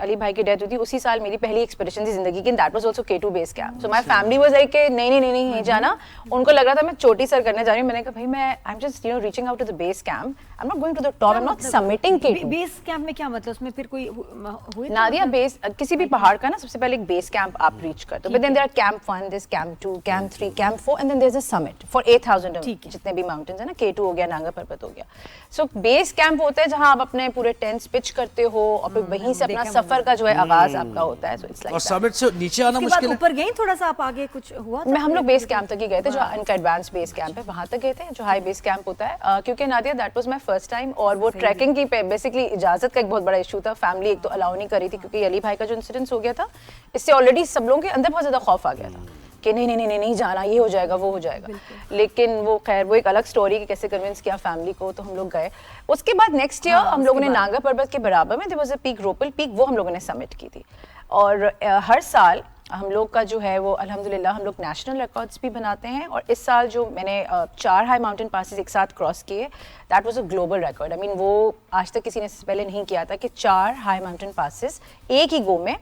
E: अली भाई की डेथ हुई थी, उसी साल मेरी पहली एक्सपेडिशन थी जिंदगी की, that was also K2 base camp. So my family was like नहीं जाना। उनको लग रहा था मैं चोटी सर करने जा रही हूँ। मैंने कहा भाई मैं I am just reaching out to the base camp, I am not going to the top, I am not submitting K2।
A: Base camp में क्या मतलब, उसमें फिर कोई हुए
E: नादिया बेस, किसी भी पहाड़ का ना सबसे पहले एक बेस कैंप आप रीच करते हो, but then there are camp 1, this camp 2, camp 3, camp 4 and then there is a summit for 8000 जितने भी माउंटेन्स है ना, K2 हो गया, नांगा पर्वत हो गया। सो बेस कैंप होता है जहां आप अपने पूरे टेंट्स पिच करते हो और फिर वहीं से अपना सफर का जो है आगाज आपका होता है। सो इट्स लाइक
B: और समिट से नीचे आना मुश्किल है।
A: ऊपर गई थोड़ा सा आप आगे, कुछ हुआ था?
E: मैं हम लोग बेस कैंप तक ही गए थे, जो इनका एडवांस बेस कैंप है वहां तक गए थे, जो हाई बेस कैंप होता है। क्योंकि Nadia that was my first time, और वो ट्रैकिंग की बेसिकली इजाजत का एक बहुत बड़ा इशू था। फैमिली एक तो अलाउ नहीं कर रही थी क्योंकि अली भाई का जो इंसिडेंट हो गया था, इससे ऑलरेडी सब लोगों के अंदर बहुत ज्यादा खौफ आ गया था कि नहीं जाना, ये हो जाएगा वो हो जाएगा। लेकिन वो खैर वो एक अलग स्टोरी कि कैसे कन्विंस किया फैमिली को, तो हम लोग गए। उसके बाद नेक्स्ट ईयर हम लोगों ने नागा पर्वत के बराबर में देयर वाज अ पीक, रोपल पीक, वो हम लोगों ने समिट की थी। और हर साल हम लोग का जो है वो अल्हम्दुलिल्लाह हम लोग नेशनल रिकॉर्ड्स भी बनाते हैं। और इस साल जो मैंने 4 हाई माउंटेन पासेस एक साथ क्रॉस किए, that was a global record. I mean वो आज तक किसी ने इससे पहले नहीं किया था कि 4 हाई माउंटेन पासेस एक ही गो में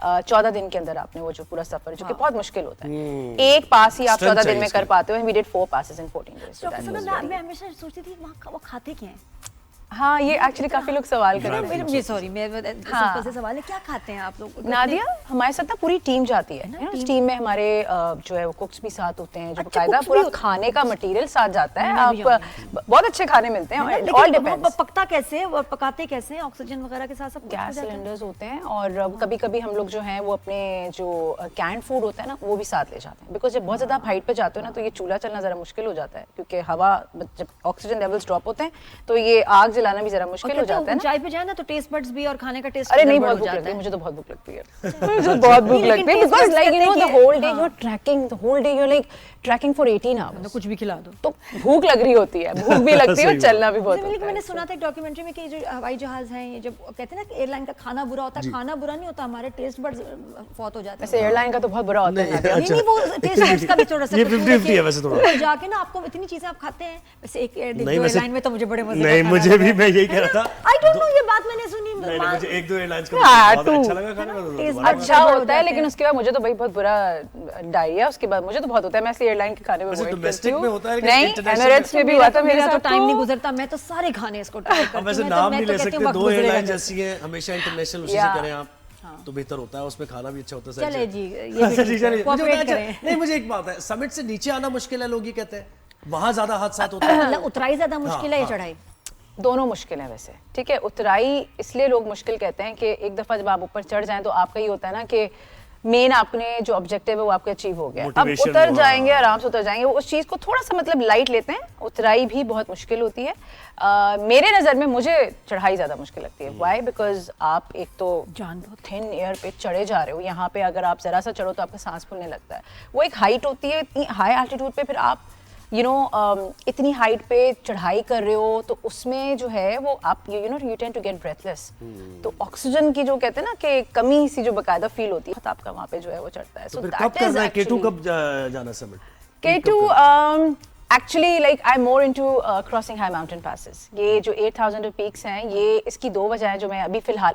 E: 14 दिन के अंदर आपने वो जो पूरा सफर, जो कि बहुत मुश्किल होता है, एक पास ही आप 14 दिन में कर पाते हो। And we did 4 passes in 14 days।
A: मैं हमेशा सोचती थी वहाँ वो खाते क्या हैं?
E: हाँ, ये एक्चुअली काफी लोग सवाल कर रहे हैं।
A: सॉरी, मैं सिंपल से सवाल है, क्या खाते हैं आप लोग?
E: नादिया, हमारे साथ ना पूरी टीम जाती है, इस टीम में हमारे जो है वो कुक्स भी साथ होते हैं, जो बकायदा पूरा खाने का मटेरियल साथ जाता है। आप बहुत अच्छे खाने मिलते हैं, ऑल डिपेंड्स।
A: पकता कैसे है और पकाते कैसे हैं? ऑक्सीजन वगैरह के साथ सब
E: गैस सिलेंडर्स होते हैं, और कभी कभी हम लोग जो हैं वो अपने जो कैंड फूड होता है ना वो भी साथ ले जाते हैं। बिकॉज जब बहुत ज्यादा हाइट पे जाते हो ना, तो ये चूल्हा चलना जरा मुश्किल हो जाता है, क्योंकि हवा जब ऑक्सीजन लेवल्स ड्रॉप होते हैं तो ये आग जलाना भी जरा मुश्किल हो जाता है ना।
A: चाय पे जाए ना तो टेस्ट बड्स भी और खाने का टेस्ट।
E: अरे नहीं, बहुत भूख लगती है मुझे, तो बहुत भूख लगती है मुझे बहुत भूख लगती है, because like you know the whole day you are trekking, the whole day you are like trekking for 18 hours.
A: कुछ भी खिला दो
E: तो भूख लग रही होती है, भूख भी लगती है और चलना भी बहुत होता है।
A: मैंने सुना था एक डॉक्यूमेंट्री में कि जो हवाई जहाज हैं, ये जब कहते हैं ना कि एयरलाइन का खाना बुरा होता है, खाना बुरा नहीं होता, हमारे टेस्ट बड्स फौत हो जाते हैं।
E: वैसे एयरलाइन का तो बहुत बुरा होता है।
A: नहीं, वो टेस्ट बड्स का भी थोड़ा सा
B: 50-50 है वैसे थोड़ा।
A: जाके ना आपको इतनी चीजें आप खाते हैं, वैसे एक एयरलाइन में तो मुझे बड़े मजे
B: नहीं, मुझे भी, मैं यही कह रहा था।
A: आई डोंट नो, ये बात मैंने सुनी।
B: मुझे 1-2 एयरलाइंस का बहुत अच्छा लगा खाने में,
E: अच्छा होता है, लेकिन उसके बाद मुझे तो भाई बहुत बुरा डायरिया उसके बाद मुझे तो बहुत होता है। मैं इसलिए एयरलाइन के खाने में
B: डोमेस्टिक में होता है,
E: नहीं, एमिरेट्स में भी हुआ था मेरे साथ।
A: तो टाइम नहीं गुजरता, मैं तो सारे खाने इसको ट्राई करती हूं।
B: वैसे नाम नहीं ले सकते, 2 एयरलाइन जैसी है, हमेशा इंटरनेशनल उसी से करें आप तो बेहतर होता है, उसमें खाना भी अच्छा होता है।
A: चले जी, ये
B: नहीं, मुझे एक बात है, समिट से नीचे आना मुश्किल है, लोग ये कहते हैं, वहां ज्यादा हादसात होते हैं।
A: उतराई ज्यादा मुश्किल है या चढ़ाई?
E: दोनों मुश्किल है वैसे, ठीक है। उतराई इसलिए लोग मुश्किल कहते हैं कि एक दफा जब आप ऊपर चढ़ जाएं तो आपका ये होता है ना कि मेन आपने जो ऑब्जेक्टिव है वो आपका अचीव हो गया, अब उतर जाएंगे, आराम से उतर जाएंगे। वो उस चीज को थोड़ा सा मतलब लाइट लेते हैं। उतराई भी बहुत मुश्किल होती है। मेरे नजर में मुझे चढ़ाई ज्यादा मुश्किल लगती है। व्हाई? बिकॉज आप एक तो थिन एयर पे चढ़े जा रहे हो, यहाँ पे अगर आप जरा सा चढ़ो तो आपका सांस फूलने लगता है। वो एक हाइट होती है, इतनी हाई एल्टीट्यूड पे फिर आप इतनी हाइट पे चढ़ाई कर रहे हो, तो उसमें जो है वो आप you tend to get breathless. तो ऑक्सीजन की जो कहते हैं ना कि कमी सी जो बकायदा फील होती है, आपका वहाँ पे जो है वो चढ़ता है।
B: तो फिर कब करना है? K2 कब जाना summit?
E: K2 actually like I am more into crossing high mountain passes. ये जो 8000 पीक्स हैं, ये इसकी दो वजह है जो मैं अभी फिलहाल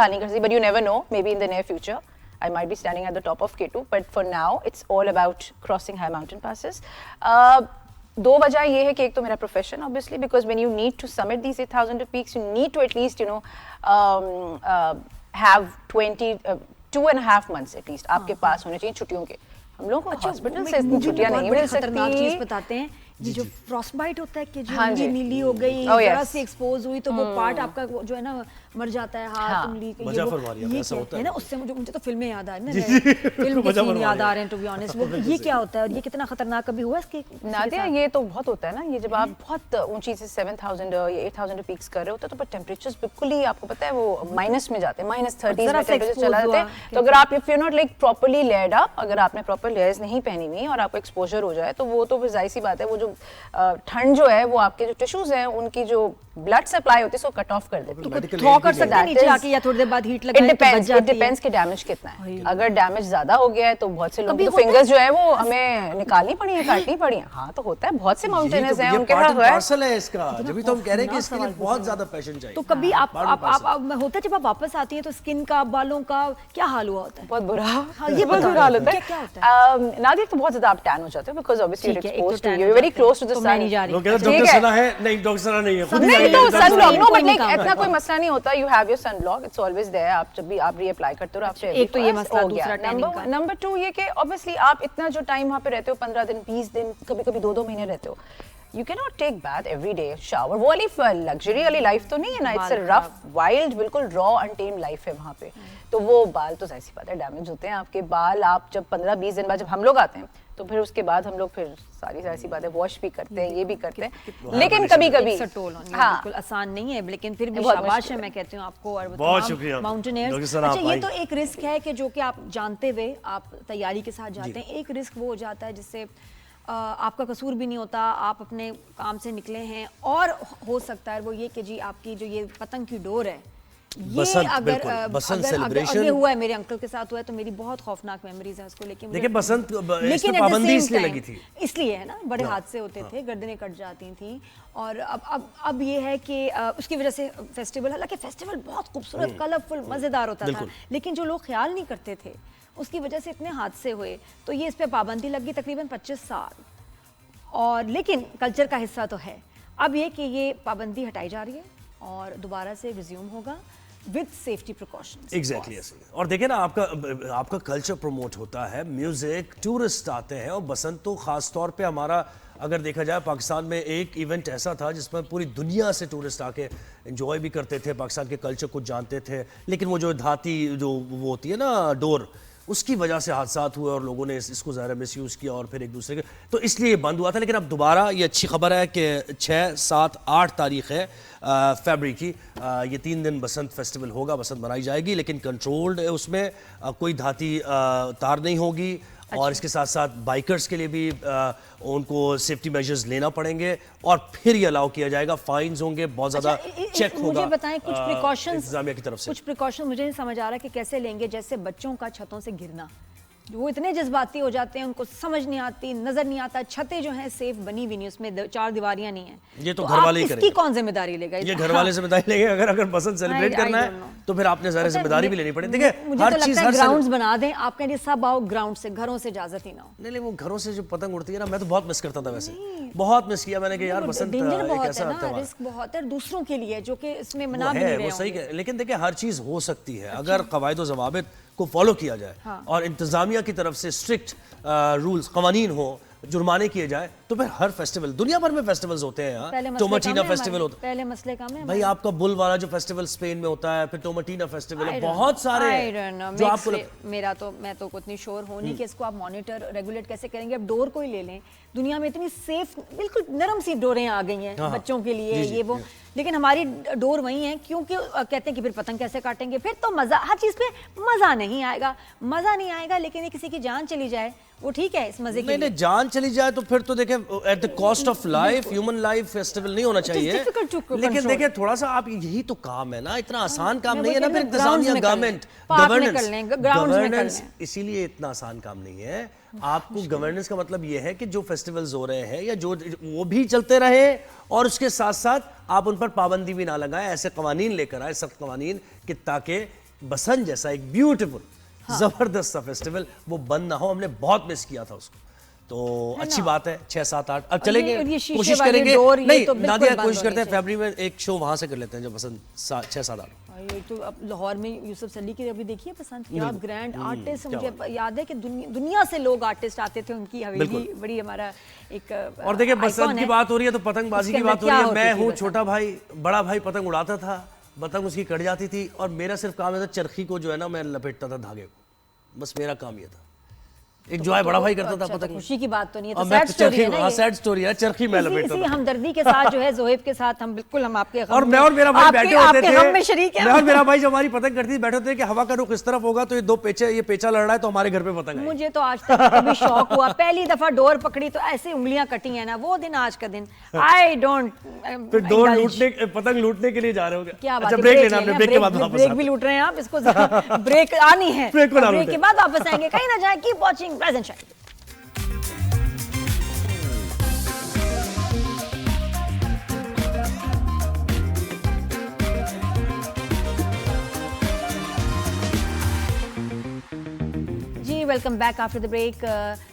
E: नहीं कर सकती, but you never know, may be in the near future I might be standing at the top of K2, but for now it's all about crossing high mountain passes. दो वजह ये है कि एक तो मेरा profession obviously, because when you need to summit these 8000 peaks you need to at least have 2.5 months at least आपके पास होने चाहिए छुट्टियों के। हम लोगों को हॉस्पिटल से इतनी छुट्टियां नहीं मिल
A: खतरनाक चीज
E: सकती।
A: बताते हैं ये जो फ्रॉस्टबाइट होता है कि जो
E: हाँ जी।
A: उंगली नीली हो गई,
E: Oh,
A: जरा
E: yes.
A: सी एक्सपोज हुई तो वो पार्ट आपका जो है ना मर जाता है, हाथ
E: हाँ।
A: उंगली का,
B: मजा
A: ये
B: फरमा रही है,
A: ये
B: ऐसा
A: क्या
B: होता
A: है
B: है।
A: ना, उससे मुझे तो फिल्में याद आ रही हैं ना, फिल्म के
B: मजा
A: सीन
B: फरमा
A: याद
B: रही
A: आ रहे हैं टू बी ऑनेस्ट। वो ये क्या होता है और ये कितना खतरनाक कभी हुआ इसके
E: नादिया, ये तो बहुत होता है ना, ये जब आप बहुत ऊंची से 7000 या 8000 पीक्स कर रहे होते हैं तो टेम्परेचर्स बिल्कुल ही आपको पता है वो माइनस में जाते हैं, -30
A: जरा
E: में
A: सा
E: टेम्परेचर चला
A: expose
E: जाते
A: हुआ,
E: हैं। तो अगर आप if you not like properly layered up, अगर आपने प्रॉपर लेयर्स नहीं पहनी हुई और आपको एक्सपोजर हो जाए तो वो तो फिर जाहिर सी बात है, वो जो ठंड जो है वो आपके जो टिश्यूज हैं उनकी जो ब्लड सप्लाई होती है उसको कट ऑफ कर देती है।
A: थ्रो कर सकते हैं नीचे आके या थोड़ी देर बाद हीट लगाए तो बच जाती है।
E: डिपेंड्स कि डैमेज कितना है। अगर डैमेज ज्यादा हो गया है तो बहुत से लोग
A: कभी
E: तो
A: होता है
E: फिंगर्स जो है वो हमें निकालनी पड़ी है, काटनी पड़ी है। हाँ तो होता है, बहुत से माउंटेनर्स हैं उनके पास है।
D: पार्सल है इसका, जब तो हम कह रहे हैं कि इसके लिए बहुत ज्यादा पैशन चाहिए।
A: तो कभी आप होता है जब आप वापस आती हैं तो स्किन का, बालों का क्या हाल हुआ होता है?
E: बहुत बुरा,
A: हाँ, ये
E: ये बहुत
A: बताओ।
E: बुरा हाल होता है।
A: क्या होता है?
E: नादिया तो बहुत ज्यादा आप टैन हो जाते हो बिकॉज़ ऑब्वियसली
A: ठीक
E: यू
A: है, एक तो
E: एक्सपोज्ड टू,
A: tan
E: यू
A: हो
E: वेरी
A: जाते हो,
E: क्लोज टू द
A: तो
E: सन।
A: मैं नहीं जा रही।
B: लोग कहते हैं
E: ठीक
B: डॉक्टर
E: है।
B: सना है, नहीं डॉक्टर सना नहीं है, खुद ही
E: नहीं
B: जाइए,
E: तो
B: डॉक्टर सना
E: सनब्लॉक,
B: है।
E: नो
A: कोई
E: बट
A: नहीं
E: लाइक
A: काम
E: इतना कोई मसला नहीं होता, you have your sunblock, it's always there. आप जब भी आप रीअप्लाई करते हो आपसे
A: एक तो ये मसला, दूसरा tanning का।
E: नंबर 2 ये कि ऑब्वियसली आप इतना जो टाइम वहाँ पे रहते हो, 15 दिन, 20 दिन, कभी-कभी 2-2 महीने रहते हो, you can not take bath every day, shower. वो वाली लग्जरी वाली लाइफ तो नहीं है ना, इट्स अ रफ वाइल्ड, बिल्कुल रॉ अनटेम्ड लाइफ है वहाँ पे। तो वो बाल तो जाहिर सी बात है डैमेज होते हैं आपके बाल। आप जब 15-20 दिन बाद जब हम लोग आते हैं तो फिर उसके बाद हम लोग फिर सारी जाहिर सी बात है वॉश भी करते हैं, ये भी करते हैं, लेकिन कभी-कभी
A: It's a toll on you,
E: हाँ
A: बिल्कुल आसान नहीं है, लेकिन फिर भी
E: बहुत
A: शाबाश
E: मुश्किल
A: है मैं कहती हूँ आपको और
B: बहुत शुक्रिया।
A: माउंटेनियर्स।
B: डॉक्टर सना,
A: अच्छा
B: आप
A: ये
B: आई।
A: तो एक रिस्क है कि जो कि आप जानते हुए आप तैयारी के साथ जाते हैं। एक रिस्क वो हो जाता है जिससे आपका कसूर भी नहीं होता, आप अपने काम से निकले हैं और हो सकता है वो ये कि जी आपकी जो ये पतंग की डोर है, ये
D: बसंत,
A: अगर
D: बिल्कुल, बसंत celebration।
A: ये हुआ है, मेरे अंकल के साथ हुआ है तो मेरी बहुत खौफनाक मेमोरीज हैं उसको लेके।
D: देखिए बसंत
A: लेकिन
D: इसमें
A: at the
D: पाबंदी
A: same
D: इसलिए
A: time,
D: लगी थी,
A: इसलिए है ना, बड़े हादसे होते थे, गर्दनें कट जाती थी। और अब ये है कि उसकी वजह से फेस्टिवल, हालांकि फेस्टिवल बहुत खूबसूरत, कलरफुल, मज़ेदार होता था, लेकिन जो लोग ख्याल नहीं करते थे उसकी वजह से इतने हादसे हुए। तो ये इस पर पाबंदी लगी तकरीबन 25 साल, और लेकिन कल्चर का हिस्सा तो है। अब ये कि ये पाबंदी हटाई जा रही है और दोबारा से रिज्यूम होगा विद सेफ्टी प्रिकॉशंस।
D: एग्जैक्टली ऐसे। और देखिए ना, आपका कल्चर प्रमोट होता है, म्यूजिक, टूरिस्ट आते हैं, और बसंत तो खास तौर पे हमारा अगर देखा जाए पाकिस्तान में एक इवेंट ऐसा था जिसमें पूरी दुनिया से टूरिस्ट आके एंजॉय भी करते थे, पाकिस्तान के कल्चर को जानते थे। लेकिन वो जो धाती जो वो होती है ना डोर, उसकी वजह से हादसात हुए और लोगों ने इसको ज़्यादा मिसयूज़ किया और फिर एक दूसरे के, तो इसलिए बंद हुआ था। लेकिन अब दोबारा ये अच्छी खबर है कि 6, 7, 8 तारीख है फरवरी की, ये 3 दिन बसंत फेस्टिवल होगा, बसंत मनाई जाएगी, लेकिन कंट्रोल्ड है, उसमें कोई धाती तार नहीं होगी। और इसके साथ साथ बाइकर्स के लिए भी उनको सेफ्टी मेजर्स लेना पड़ेंगे और फिर ये अलाउ किया जाएगा, फाइन्स होंगे, बहुत ज़्यादा चेक होगा।
A: मुझे बताएं कुछ प्रिकॉशंस,
D: इंतजामिया की तरफ से
A: कुछ प्रिकॉशन मुझे नहीं समझ आ रहा कि कैसे लेंगे। जैसे बच्चों का छतों से गिरना, वो इतने जज्बाती हो जाते हैं, उनको समझ नहीं आती, नजर नहीं आता, छतें जो हैं सेफ बनी हुई नहीं, उसमें 4 दीवारियां नहीं है,
D: ये तो घर वाले ही
A: इसकी
D: करेंगे।
A: कौन जिम्मेदारी लेगा?
D: ये घर वाले जिम्मेदारी लेंगे। अगर बसंत सेलिब्रेट
A: I
D: करना
A: don't
D: है
A: know।
D: तो फिर आपने ज़्यादा जिम्मेदारी भी लेनी पड़ेगी। देखिए
A: मुझे
D: हर
A: तो
D: चीज़,
A: लगता है
D: हर
A: ग्राउंड्स बना दें, आप कहेंगे सब आओ ग्राउंड से, घरों से इजाजत ही ना हो।
D: नहीं, वो घरों से जो पतंग उड़ती है ना, मैं तो बहुत मिस करता था, वैसे बहुत मिस किया मैंने कि यार बसंत
A: डेंजर
D: एक
A: बहुत
D: ऐसा
A: है ना,
D: त्योहार
A: रिस्क बहुत है दूसरों के लिए जो कि इसमें
D: वो
A: मना भी नहीं
D: है,
A: रहे
D: वो सही
A: होंगे।
D: है। लेकिन देखिए हर चीज़ हो सकती है अगर कवायद व ज़वाबित को फॉलो किया जाए और इंतज़ामिया की तरफ से स्ट्रिक्ट रूल्स, कवानीन हो, जुर्माने किए जाए, तो फिर हर फेस्टिवल, दुनिया भर में फेस्टिवल्स होते हैं
A: पहले
D: यहाँ,
A: मसले
D: टोमाटीना
A: काम है
D: फेस्टिवल
A: हमारे,
D: होता
A: पहले मसले काम है
D: भाई, आपका बुल वाला जो फेस्टिवल स्पेन में होता है, फिर टोमाटीना फेस्टिवल है, बहुत सारे हैं जो आपको
A: मेरा तो, मैं तो उतनी श्योर हूँ नहीं कि इसको आप मॉनिटर रेगुलेट कैसे करेंगे। अब डोर को ही ले लें, दुनिया में इतनी सेफ बिल्कुल नरम सी डोरें आ गई हैं बच्चों के लिए, ये वो, लेकिन हमारी डोर वही है, क्योंकि कहते हैं कि फिर पतंग कैसे काटेंगे, फिर तो मजा, हर चीज पे मजा नहीं आएगा, मजा नहीं आएगा। लेकिन ये किसी की जान चली जाए वो ठीक है, इस मजे के लिए।
D: जान चली जाए तो फिर तो देखें at the cost of life, human life festival नहीं होना चाहिए।
A: difficult to
D: लेकिन
A: control.
D: देखिए थोड़ा सा आप, यही तो काम है ना, इतना आसान काम
A: मैं
D: नहीं है ना
A: वही
D: फिर
A: कह रही हूँ,
D: इंतजामिया,
A: grounds में कर
D: गवर्नमेंट,
A: लें, park में कर लें, grounds में कर
D: गवर्नेंस,
A: लें।
D: इसीलिए इतना आसान काम नहीं है। आपको गवर्नेंस का मतलब ये है कि जो फेस्टिवल्स हो रहे हैं या जो वो भी चलते रहे और उसके साथ साथ आप उन पर पाबंदी भी ना लगाएं, ऐसे कवानीन लेकर आए, सख्त कवानीन, कि ताकि बसंत जैसा एक ब्यूटीफुल जबरदस्त सा फेस्टिवल वो बंद ना हो। हमने बहुत मिस किया था उसको, तो अच्छी बात है। 6, 7, 8 अब चलेंगे,
A: और ये शीशे
D: कोशिश
A: वाले
D: करेंगे।
A: डोर, ये
D: नहीं
A: तो बिल्कुल
D: नादिया,
A: बंद
D: कोशिश
A: होने
D: करते हैं
A: चाहिए।
D: फरवरी में एक शो वहां से कर लेते हैं जब बसंत 6, 7, 8।
A: ये तो अब लाहौर में यूसुफ सली की अभी देखिए पसंद, क्या ग्रैंड आर्टिस्ट। मुझे याद है कि दुनिया से लोग आर्टिस्ट आते थे, उनकी हवेली बड़ी हमारा एक
D: और देखिए बसंत की बात हो रही है तो पतंगबाजी की बात हो रही है। मैं हूँ छोटा भाई, बड़ा भाई पतंग उड़ाता था, पतंग उसकी कट जाती थी और मेरा सिर्फ काम था चरखी को जो है ना मैं लपेटता था धागे को, बस मेरा काम ये था। एक जो है बड़ा भाई करता था पतंग।
A: खुशी की बात तो नहीं है, तो
D: और मैं
A: सैड स्टोरी है ना ये।
D: सैड स्टोरी है, चरखी मैं लपेटता
A: इसी
D: था।
A: हमदर्दी के साथ जो है जोहेब के साथ हम बिल्कुल हम आपके
D: और मैं और मेरा भाई बैठे होते
A: आपके गम में
D: थे,
A: शरीक है।
D: मैं और मेरा भाई जब हमारी पतंग करती थी बैठे होते थे कि हवा का रुख इस तरफ होगा तो ये पेचा लड़ रहा है तो हमारे घर पे पतंग है।
A: मुझे तो आज तक कभी शौक हुआ, पहली दफा डोर पकड़ी तो ऐसे उंगलियां कटी है ना, वो दिन आज का दिन आई डोंट।
D: फिर डोर लूटने, पतंग लूटने के लिए जा रहे हो
A: क्या बात
D: अच्छा
A: है,
D: ब्रेक लेना, ब्रेक के बाद वापस
A: ब्रेक भी लूट रहे हैं आप, इसको ब्रेक आनी है,
D: ब्रेक को ना
A: ब्रेक
D: लूटें।
A: के बाद वापस आएंगे, कहीं ना जाए, keep watching rise and shine. Welcome back after the break.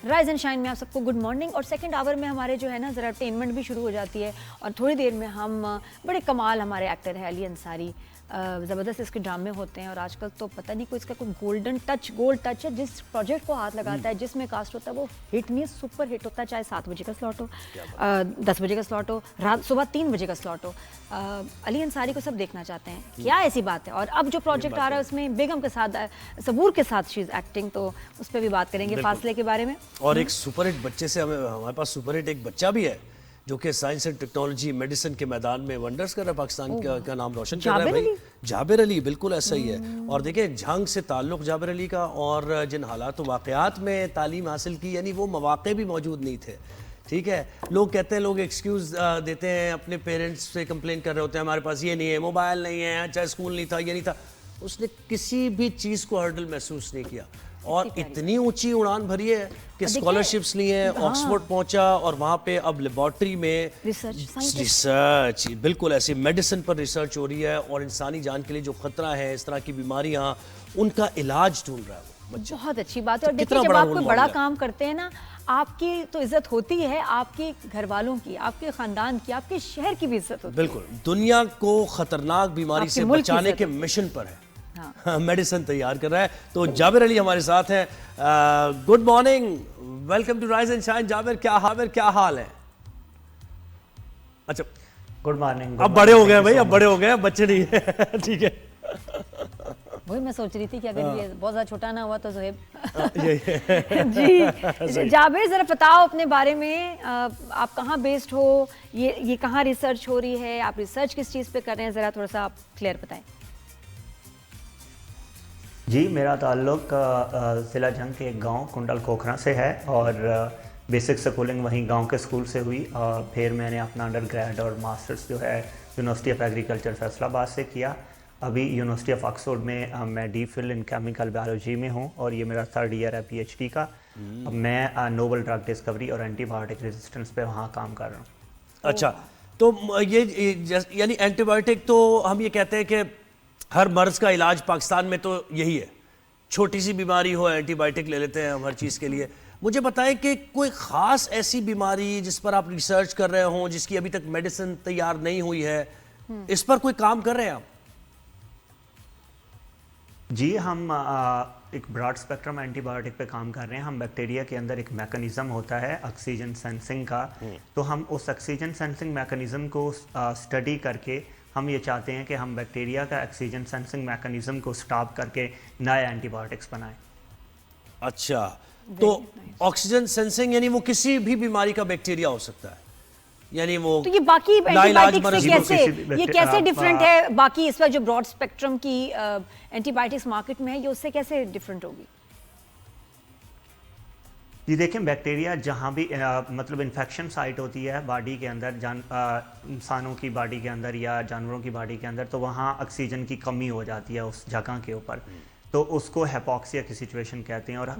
A: Rise and shine में आप सबको गुड मॉर्निंग। और सेकंड आवर में हमारे जो है ना ज़रा एंटरटेनमेंट भी शुरू हो जाती है और थोड़ी देर में हम बड़े कमाल हमारे एक्टर है अली अंसारी, ज़बरदस्त इसके ड्रामे होते हैं और आजकल तो पता नहीं कोई इसका कोई गोल्ड टच है, जिस प्रोजेक्ट को हाथ लगाता है, जिसमें कास्ट होता है वो हिट नहीं सुपर हिट होता है, चाहे 7 बजे का स्लॉट हो, 10 बजे का स्लॉट हो, रात सुबह 3 बजे का स्लॉट हो। अली अंसारी को सब देखना चाहते हैं, क्या ऐसी बात है। और अब जो प्रोजेक्ट आ रहा है उसमें बेगम के साथ, सबूर के साथ शी इज एक्टिंग, तो उस पर भी बात करेंगे फासले के बारे में।
D: और एक सुपर हिट बच्चे से हमारे पास सुपर हिट एक बच्चा भी है जो कि साइंस एंड टेक्नोलॉजी मेडिसिन के मैदान में वंडर्स कर रहा है, पाकिस्तान का नाम रोशन कर रहा है भाई, जाबिर अली। बिल्कुल ऐसा ही है। और देखिए झंग से ताल्लुक जाबिर अली का, और जिन हालात वाक़यात में तालीम हासिल की, यानी वो मौक़े भी मौजूद नहीं थे। ठीक है, लोग कहते हैं, लोग एक्सक्यूज़ देते हैं, अपने पेरेंट्स से कंप्लेन कर रहे होते हैं, हमारे पास ये नहीं है, मोबाइल नहीं है, चाहे स्कूल नहीं था, ये नहीं था। उसने किसी भी चीज़ को हर्डल महसूस नहीं किया और इतनी ऊंची उड़ान भरी है कि स्कॉलरशिप्स ली हैं, ऑक्सफोर्ड पहुंचा और वहाँ पे अब लेबॉर्ट्री में रिसर्च बिल्कुल ऐसी मेडिसिन पर रिसर्च हो रही है और इंसानी जान के लिए जो खतरा है, इस तरह की बीमारियां, उनका इलाज ढूंढ रहा है वो बच्चा।
A: बहुत अच्छी बात है। और देखिए जब आप कोई बड़ा काम करते हैं ना, आपकी तो इज्जत होती है, आपके घर वालों की, आपके खानदान की, आपके शहर की भी इज्जत होती है।
D: बिल्कुल, दुनिया को खतरनाक बीमारी से बचाने के मिशन पर है, मेडिसिन तैयार कर रहा है। तो जाबिर अली हमारे साथ हैं। Good morning, welcome to rise and shine. Jabir क्या हाल है? अच्छा
F: गुड मॉर्निंग।
D: अब बड़े हो गए भाई, अब बड़े हो गए, बच्चे नहीं है। ठीक है,
A: वही मैं सोच रही थी कि अगर ये बहुत ज़्यादा छोटा ना हुआ तो ज़ोहेब। जी जाबिर, ज़रा बताओ अपने बारे में, आप कहाँ बेस्ड हो, ये कहाँ रिसर्च हो रही है, आप रिसर्च किस चीज़ पे कर रहे हैं, ज़रा थोड़ा सा आप क्लियर बताएं।
F: जी, मेरा ताल्लुक ज़िला जंग के एक गांव कुंडल खोखरा से है और बेसिक स्कूलिंग वहीं गांव के स्कूल से हुई और फिर मैंने अपना अंडर ग्रेड और मास्टर्स जो है यूनिवर्सिटी ऑफ एग्रीकल्चर फैसलाबाद से किया। अभी यूनिवर्सिटी ऑफ ऑक्सफोर्ड में मैं डी.फिल इन केमिकल बायोलॉजी में हूं और ये मेरा 3rd ईयर है पीएचडी का। मैं नोवल ड्रग डिस्कवरी और एंटीबायोटिक रेजिस्टेंस पे वहाँ काम कर रहा हूँ।
D: अच्छा, तो ये यानी एंटीबायोटिक, तो हम ये कहते हैं कि हर मर्ज का इलाज पाकिस्तान में तो यही है, छोटी सी बीमारी हो एंटीबायोटिक ले लेते हैं हम हर चीज़ के लिए। मुझे बताएं कि कोई ख़ास ऐसी बीमारी जिस पर आप रिसर्च कर रहे हो, जिसकी अभी तक मेडिसिन तैयार नहीं हुई है, इस पर कोई काम कर रहे हैं आप?
F: जी, हम एक ब्रॉड स्पेक्ट्रम एंटीबायोटिक पे काम कर रहे हैं। हम बैक्टीरिया के अंदर एक मैकेनिज़्म होता है ऑक्सीजन सेंसिंग का, तो हम उस ऑक्सीजन सेंसिंग मैकेनिज़्म को स्टडी करके हम ये चाहते हैं कि हम बैक्टीरिया का ऑक्सीजन सेंसिंग मैकेनिज़्म को स्टॉप करके नए एंटीबायोटिक्स बनाएं।
D: अच्छा, तो ऑक्सीजन सेंसिंग यानी वो किसी भी बीमारी का बैक्टीरिया हो सकता है, यानी वो
A: तो ये बाकी एंटीबायोटिक्स से ये कैसे डिफरेंट है? बाकी इस वक्त जो ब्रॉड स्पेक्ट्रम की एंटीबायोटिक्स मार्केट में है, ये उससे कैसे डिफरेंट होगी?
F: जी देखें, बैक्टीरिया जहाँ भी मतलब इन्फेक्शन साइट होती है बॉडी के अंदर, इंसानों की बॉडी के अंदर या जानवरों की बॉडी के अंदर, तो वहाँ ऑक्सीजन की कमी हो जाती है उस जगह के ऊपर, तो उसको हेपोक्सिया की सिचुएशन कहते हैं। और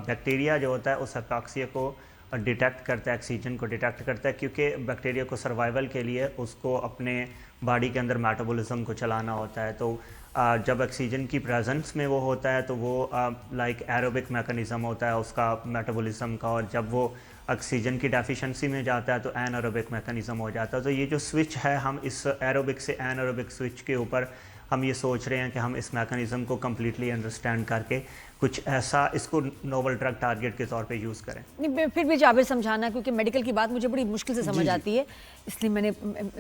F: बैक्टीरिया जो होता है उस हेपोक्सिया को डिटेक्ट करता है, ऑक्सीजन को डिटेक्ट करता है, क्योंकि बैक्टीरिया को सर्वाइवल के लिए उसको अपने बॉडी के अंदर मेटाबॉलिज्म को चलाना होता है। तो जब ऑक्सीजन की प्रेजेंस में वो होता है तो वो लाइक एरोबिक मैकेनिज़्म होता है उसका मेटाबॉलिज्म का, और जब वो ऑक्सीजन की डेफिशिएंसी में जाता है तो एनारोबिक मैकेनिज़्म हो जाता है। तो ये जो स्विच है, हम इस एरोबिक से एनारोबिक स्विच के ऊपर हम ये सोच रहे हैं कि हम इस मैकेनिज़्म को कम्प्लीटली अंडरस्टैंड करके कुछ ऐसा इसको नोवल ड्रग टारगेट के तौर पे यूज़ करें।
A: नहीं, फिर भी जाबिर समझाना, क्योंकि मेडिकल की बात मुझे बड़ी मुश्किल से समझ आती है, इसलिए मैंने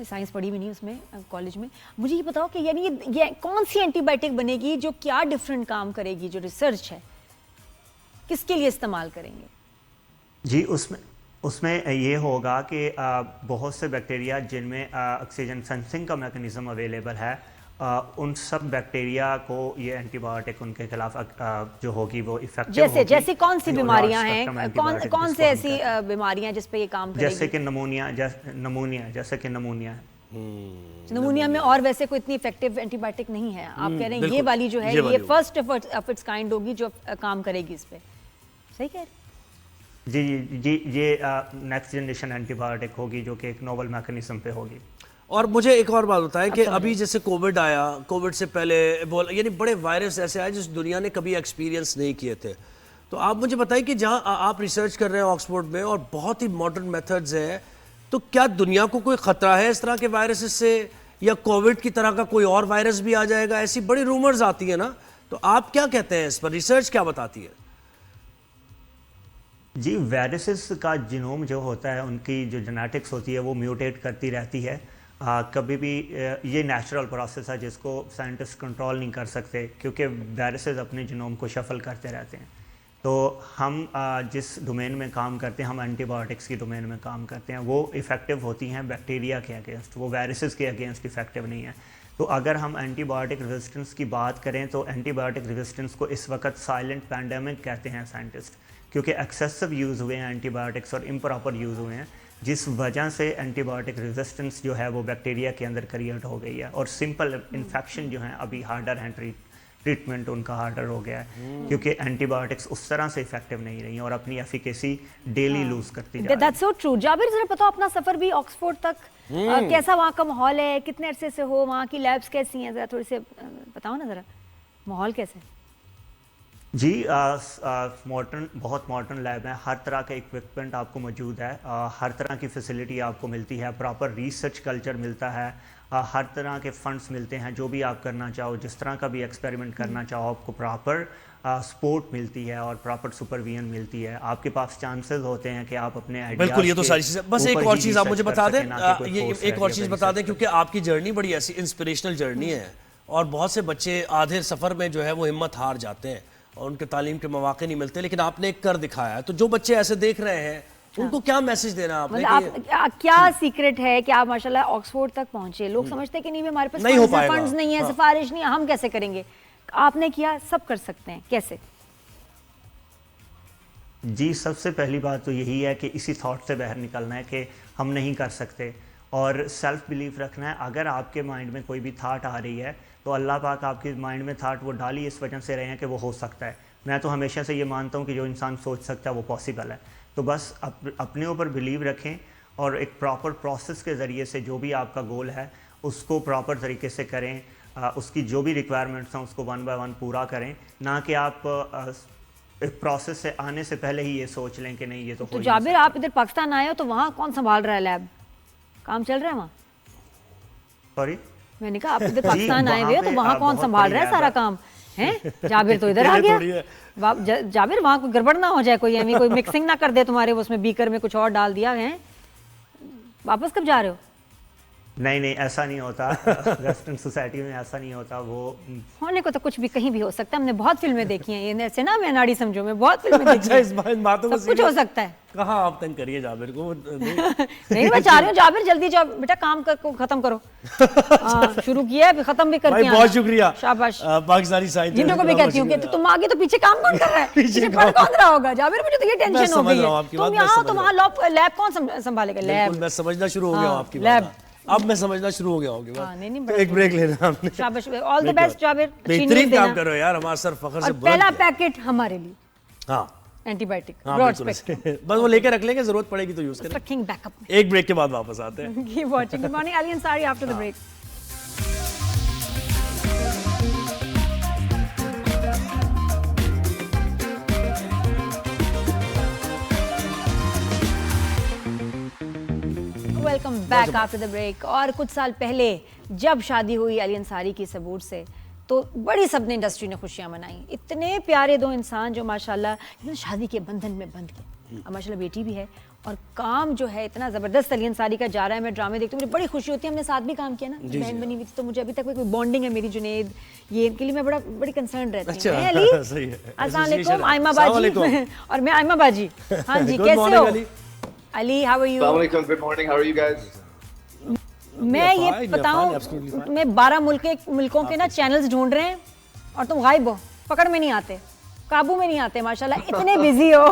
A: साइंस पढ़ी भी नहीं उसमें कॉलेज में। मुझे ये बताओ कि यानी ये कौन सी एंटीबायोटिक बनेगी जो क्या डिफरेंट काम करेगी, जो रिसर्च है किसके लिए इस्तेमाल करेंगे?
F: जी उसमें ये होगा कि बहुत से बैक्टीरिया जिनमें ऑक्सीजन सेंसिंग का मैकेनिज़्म अवेलेबल है, उन सब बैक्टीरिया को ये एंटीबायोटिक उनके खिलाफ जो होगी वो इफेक्टिव होगी।
A: जैसे कौन सी बीमारियां हैं, कौन से ऐसी बीमारियां जिस पे ये काम करेगी?
F: जैसे कि नमूनिया
A: नमूनिया में और वैसे कोई इतनी इफेक्टिव एंटीबायोटिक नहीं है, आप कह रहे हैं ये वाली जो है ये फर्स्ट ऑफ इट्स काइंड होगी जो काम करेगी इस पे, सही कह रहे हैं?
F: जी ये नेक्स्ट जनरेशन एंटीबायोटिक होगी जो कि एक नोवल मैकेनिज्म पे होगी।
D: और मुझे एक और बात बताएं कि अभी जैसे कोविड आया, कोविड से पहले यानी बड़े वायरस ऐसे आए जिस दुनिया ने कभी एक्सपीरियंस नहीं किए थे, तो आप मुझे बताएं कि जहां आप रिसर्च कर रहे हैं ऑक्सफोर्ड में और बहुत ही मॉडर्न मेथड्स हैं, तो क्या दुनिया को कोई खतरा है इस तरह के वायरसेस से, या कोविड की तरह का कोई और वायरस भी आ जाएगा? ऐसी बड़ी रूमर्स आती है ना, तो आप क्या कहते हैं इस पर, रिसर्च क्या बताती है?
F: जी वायरसेस का जीनोम जो होता है, उनकी जो जेनेटिक्स होती है वो म्यूटेट करती रहती है। कभी भी ये नेचुरल प्रोसेस है जिसको साइंटिस्ट कंट्रोल नहीं कर सकते, क्योंकि वायरसेस अपने जीनोम को शफल करते रहते हैं। तो हम जिस डोमेन में काम करते हैं, हम एंटीबायोटिक्स की डोमेन में काम करते हैं, वो इफ़ेक्टिव होती हैं बैक्टीरिया के अगेंस्ट, वो वायरसेस के अगेंस्ट इफ़ेक्टिव नहीं है। तो अगर हम एंटीबायोटिक रेजिस्टेंस की बात करें तो एंटीबायोटिक रेजिस्टेंस को इस वक्त साइलेंट पैंडेमिक कहते हैं साइंटिस्ट, क्योंकि एक्सेसिव यूज़ हुए हैं एंटीबायोटिक्स और इम्प्रॉपर यूज़ हुए हैं, जिस वजह से एंटीबायोटिक रेजिस्टेंस जो है वो बैक्टीरिया के अंदर क्रिएट हो गई है। और सिंपल इन्फेक्शन जो है अभी हार्डर हैं, ट्रीटमेंट उनका हार्डर हो गया है, क्योंकि एंटीबायोटिक्स उस तरह से इफेक्टिव नहीं रही और अपनी एफिकेसी डेली लूज करती जा रही है।
A: That's so true. जाबिर जरा बताओ अपना सफर भी ऑक्सफोर्ड तक, कैसा वहाँ का माहौल है, कितने अरसे से हो, वहाँ की लैब्स कैसी हैं, जरा थोड़ी से बताओ ना, जरा माहौल कैसे है?
F: जी बहुत मॉडर्न लैब है, हर तरह का इक्विपमेंट आपको मौजूद है, हर तरह की फैसिलिटी आपको मिलती है, प्रॉपर रिसर्च कल्चर मिलता है, हर तरह के फंड्स मिलते हैं, जो भी आप करना चाहो, जिस तरह का भी एक्सपेरिमेंट करना चाहो, आपको प्रॉपर सपोर्ट मिलती है और प्रॉपर सुपरविजन मिलती है। आपके पास चांसेस होते हैं कि आप अपने आइडियाज,
D: बिल्कुल, ये तो सारी चीज़ें। बस एक और चीज़ आप मुझे बता दें, ये एक और चीज़ बता दें, क्योंकि आपकी जर्नी बड़ी ऐसी इंस्पिरेशनल जर्नी है और बहुत से बच्चे आधे सफ़र में जो है वो हिम्मत हार जाते हैं और उनके तालीम के मौके नहीं मिलते, लेकिन आपने एक कर दिखाया है। तो जो बच्चे ऐसे देख रहे हैं उनको क्या मैसेज देना है आपने?
A: आप क्या सीक्रेट है कि आप माशाल्लाह ऑक्सफोर्ड तक पहुंचे? लोग समझते हैं कि नहीं हमारे पास फंड्स नहीं है, सिफारिश नहीं है, हम कैसे करेंगे? आपने किया, सब कर सकते हैं, कैसे?
F: जी सबसे पहली बात तो यही है कि इसी थॉट से बाहर निकलना है कि हम नहीं कर सकते, और सेल्फ बिलीफ रखना है। अगर आपके माइंड में कोई भी थाट आ रही है तो अल्लाह पाक आपके माइंड में थाट वो डाली इस वजह से रहे हैं कि वो हो सकता है। मैं तो हमेशा से ये मानता हूँ कि जो इंसान सोच सकता है वो पॉसिबल है। तो बस अपने ऊपर बिलीव रखें और एक प्रॉपर प्रोसेस के ज़रिए से जो भी आपका गोल है उसको प्रॉपर तरीके से करें, उसकी जो भी रिक्वायरमेंट्स हैं उसको 1 बाय 1 पूरा करें, ना कि आप एक प्रोसेस से आने से पहले ही ये सोच लें कि नहीं ये तो
A: तो जाबिर आप इधर पाकिस्तान आए हो तो वहाँ कौन संभाल रहा है लैब? काम चल रहा है वहाँ?
F: सॉरी
A: मैंने कहा आप इधर पाकिस्तान आए हुए हो तो वहाँ कौन संभाल रहा है सारा काम है? जाबिर तो इधर आ गया। जाबिर वहाँ कोई गड़बड़ ना हो जाए, कोई मिक्सिंग ना कर दे तुम्हारे उसमें बीकर में कुछ और डाल दिया है। वापस कब जा रहे हो?
F: नहीं ऐसा नहीं होता। वेस्टर्न सोसाइटी में ऐसा नहीं होता। वो
A: होने को तो कुछ भी कहीं भी हो सकता है। हमने बहुत फिल्में देखी हैं, ये ऐसे ना मैं नाड़ी समझो, मैं बहुत फिल्में देखी
D: अच्छा,
A: हैं।
D: इस बातों को
A: सब कुछ हो सकता है।
D: कहाँ आप तंग करिए जाबिर को।
A: नहीं मैं चाह रही हूँ जाबिर जल्दी जाओ बेटा, काम को खत्म करो। शुरू किया है, खत्म भी कर
B: भाई
A: दिया।
B: बहुत शुक्रिया।
A: शाबाश।
B: पाकिस्तानी साहित्य
A: जिनको को भी कहती हूँ कि तो तुम आगे तो पीछे काम कौन कर रहा है, पीछे पढ़ कौन रहा होगा। जाबिर मुझे तो ये टेंशन हो गई है, तुम यहाँ तो वहाँ लैब कौन संभालेगा। लैब
D: मैं समझना शुरू हो गया हूँ आपकी
A: लैब।
D: बात। अब मैं समझना शुरू हो गया हूँ
A: नहीं,
D: तो एक ब्रेक लेना हमने।
A: शाबाश, ऑल द बेस्ट जाबिर।
D: बेहतरीन काम करो यार, हमारा सर फखर से
A: और पहला पैकेट हमारे लिए
D: हाँ
A: एंटीबायोटिक
D: हाँ
A: ब्रॉड
D: बिल्कुल
A: स्पेक्ट्रम
D: बस वो लेके रख लेंगे, जरूरत पड़ेगी तो यूज करेंगे।
A: रखेंगे बैकअप में।
D: एक ब्रेक के बाद वापस आते हैं।
A: Keep watching. Good morning Ali Ansari after the break. Welcome back after the break. और कुछ साल पहले जब शादी हुई अली अंसारी की सबूर से, तो बड़ी सबने इंडस्ट्री ने खुशियां मनाई। इतने प्यारे दो इंसान जो माशाल्लाह शादी के बंधन में बंध गए। अब माशाल्लाह बेटी भी है और काम जो है इतना ज़बरदस्त अली अंसारी का जा रहा है। मैं ड्रामे देखती हूँ, मुझे बड़ी खुशी होती है। हमने साथ भी काम किया ना, बहन बनी हुई थी, तो मुझे अभी तक कोई बॉन्डिंग है मेरी जुनेद, ये इनके लिए मैं बड़ी कंसर्न रहती हूँ।
D: अच्छा,
A: अली
D: सही है।
A: अस्सलाम वालेकुम, आयमा बाजी। और मैं आयमा बाजी। हाँ जी, कैसे हो Ali? How are you?
G: Good morning. How are you guys?
A: मैं ये बताऊं, मैं 12 मुल्कों के ना चैनल्स ढूंढ रहे हैं और तुम गायब हो, पकड़ में नहीं आते, काबू में नहीं आते। माशाल्लाह इतने बिजी हो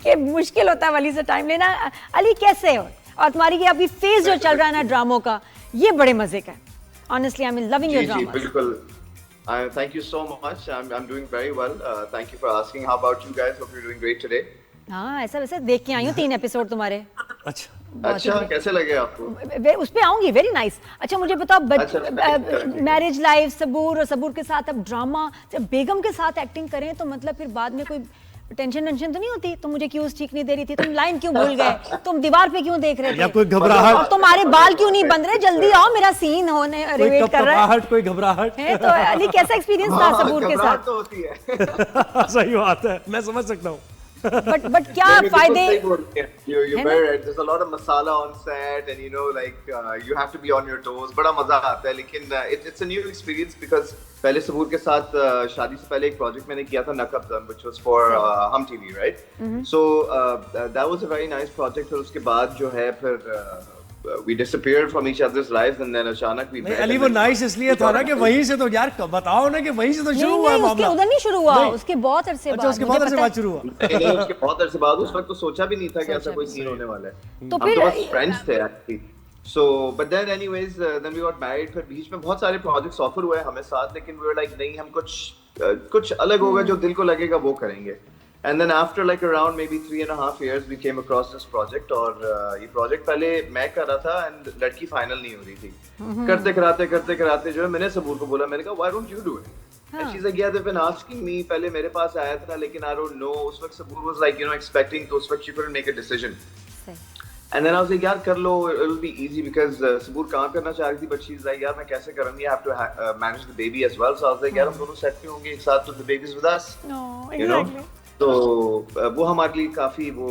A: कि मुश्किल होता है वली से टाइम लेना। अली कैसे हो? और तुम्हारी ये अभी फेज जो चल रहा है ना ड्रामों का, ये बड़े मजे का है। Honestly, I'm loving your
G: ji
A: dramas.
G: बिल्कुल. Thank you so much. I'm doing very well. Thank you for asking. How about you guys? Hope you're doing great today.
A: हाँ, ऐसा वैसे देख के आई हूँ 3 एपिसोड तुम्हारे।
G: अच्छा, कैसे लगे आपको?
A: उस पे आऊंगी, वेरी नाइस। अच्छा मुझे बताओ,
G: अच्छा,
A: मैरिज लाइफ सबूर और सबूर के साथ अब ड्रामा, जब बेगम के साथ एक्टिंग करें तो मतलब फिर बाद में कोई टेंशन तो नहीं होती? तुम मुझे क्यूज ठीक नहीं दे रही थी, तुम लाइन क्यों भूल गए, तुम दीवार पे क्यों देख रहे थे,
B: या कोई घबराहट,
A: और तुम्हारे बाल क्यों नहीं बन रहे, जल्दी आओ मेरा सीन होने वेट कर रहा है।
D: कोई घबराहट
A: है तो अली कैसा एक्सपीरियंस था सबूर के साथ?
G: तो होती है।
B: सही बात है, मैं समझ सकता हूँ।
A: बट क्या फायदे?
G: You're very right. There's a lot of masala on set, and you have to be on your toes. बड़ा मजा आता है, लेकिन it's a new experience because पहले सबूर के साथ शादी से पहले एक प्रोजेक्ट मैंने किया था नकब, which was for हम TV, right? So that was a very nice project. और उसके बाद जो है फिर we disappeared from each other's lives, and then अचानक we met.
B: अली वो नाइस इसलिए था ना कि वहीं से तो यार बताओ ना कि वहीं से तो शुरू हुआ है मामला।
A: उधर नहीं शुरू हुआ, उसके बहुत अरसे बाद।
B: अच्छा, उसके बहुत अरसे बाद शुरू हुआ।
G: नहीं, उसके बहुत अरसे बाद। उस वक्त तो सोचा भी नहीं था कि ऐसा कोई सीन होने वाला है।
A: तो
G: हम तो बस फ्रेंड्स थे actually. So, but then anyways, then we got married. फिर बीच में बहुत सारे प्रोजेक्ट्स ऑफर हुए हमें साथ, लेकिन we were like नहीं, हम कुछ अलग होगा, जो दिल को लगेगा वो करेंगे। And then after like around maybe 3.5 years, we came across this project. और ये प्रोजेक्ट पहले मैं कर रहा था and लड़की फाइनल नहीं हो रही थी। करते कराते जो है मैंने सबूर को बोला, मैंने कहा why don't you do it? And she's like, yeah, they've been asking me. पहले मेरे पास आया था, लेकिन I don't know. उस वक्त सबूर was like expecting, तो उस वक्त she couldn't make a decision. And then I was like, यार कर लो, it will be easy because सबूर काम करना चाह रही थी, but she's like, यार मैं कैसे करूँगी? I have to manage the baby as well. So I was like, यार हम दोनों सेट पे होंगे एक साथ, तो the baby's with us. You know? तो वो हमारे लिए काफी वो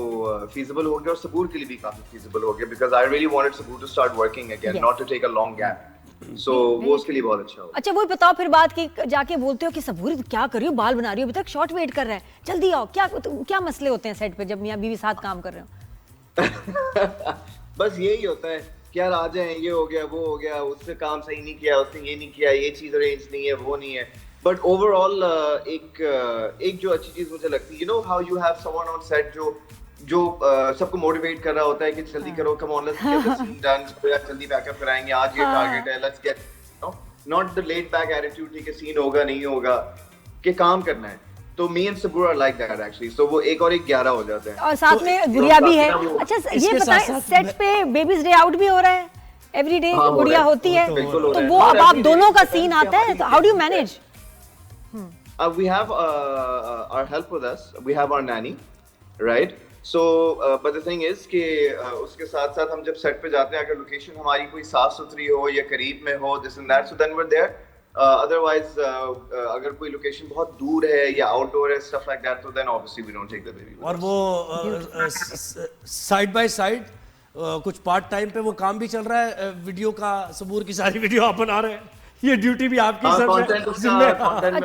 G: feasible हो गया, और सबूर के लिए भी काफी feasible हो गया because I really wanted Saboor to start working again, not to take a long gap. So वो उसके लिए बहुत अच्छा हो।
A: अच्छा वही बताओ फिर बात की, जाके बोलते हो कि सबूर क्या कर रही हो, बाल बना रही हो, अभी तक शॉट वेट कर रहा है, जल्दी आओ। क्या मसले होते हैं सेट पे जब मियां बीवी साथ काम कर रहे हो?
G: बस यही होता है कि यार आ जाए, ये हो गया, वो हो गया, उससे काम सही नहीं किया, उसने ये नहीं किया, ये चीज अरेंज नहीं है, वो नहीं है। बट ओवरऑल एक जो अच्छी चीज मुझे लगती है, you know how you have someone on set जो सबको मोटिवेट कर रहा होता है कि जल्दी करो, come on let's get the scene done, जल्दी बैकअप कराएंगे, आज ये टारगेट है, let's get not the laid back attitude कि सीन होगा नहीं होगा, कि काम करना है। तो me and Saboor are like that actually. So वो एक और एक 11 हो जाते हैं,
A: और साथ में गुड़िया भी है। अच्छा ये बताएं, सेट पे बेबीज डे आउट भी हो रहा है, एवरी डे गुड़िया होती है, तो वो अब आप दोनों का सीन आता है, तो how do you manage?
G: We have our help with us. We have our nanny, right? So, but the thing is कि उसके साथ साथ हम जब सेट पे जाते हैं, अगर लोकेशन हमारी कोई साफ सुथरी हो या करीब में हो, this and that, so then we're there. Otherwise, अगर कोई लोकेशन बहुत दूर है या आउटडोर है, stuff like that, so then obviously we don't take the baby.
D: और वो साइड बाय साइड कुछ पार्ट टाइम पे वो काम भी चल रहा है वीडियो का, सबूर की सारी वीडियो आप बना रहे हैं, ये ड्यूटी भी आपकी सर
G: कंटेंट में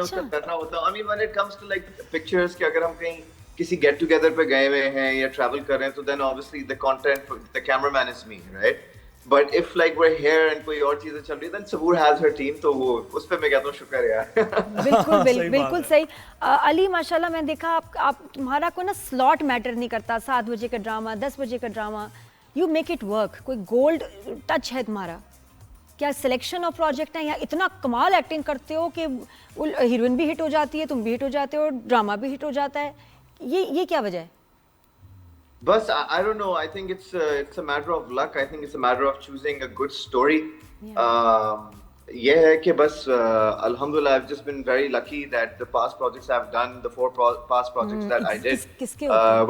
G: उसका करना होता है। I mean when it comes to like pictures कि अगर हम कहीं किसी गेट टुगेदर पे गए हुए हैं या ट्रैवल कर रहे हैं तो then obviously the content the cameraman is me, right? But if like we are here and कोई और चीजें चल रही है then Sabur has her team, तो वो उस पे मैं कहता हूं शुक्र यार।
A: बिल्कुल सही। अली माशाल्लाह मैं देखा आप तुम्हारा को ना स्लॉट मैटर नहीं करता, 7 बजे का ड्रामा 10 बजे का drama, you make it work. कोई गोल्ड टच है तुम्हारा क्या? सिलेक्शन ऑफ प्रोजेक्ट है या इतना कमाल एक्टिंग करते हो कि हीरोइन भी हिट हो जाती है, तुम भी हिट हो जाते हो, ड्रामा भी हिट हो जाता है, ये क्या वजह है?
G: बस I don't know, I think it's a matter of luck, I think it's a matter of choosing a good story. ये है कि बस alhamdulillah I've just been very lucky that the past projects I've done, the 4 past projects that I did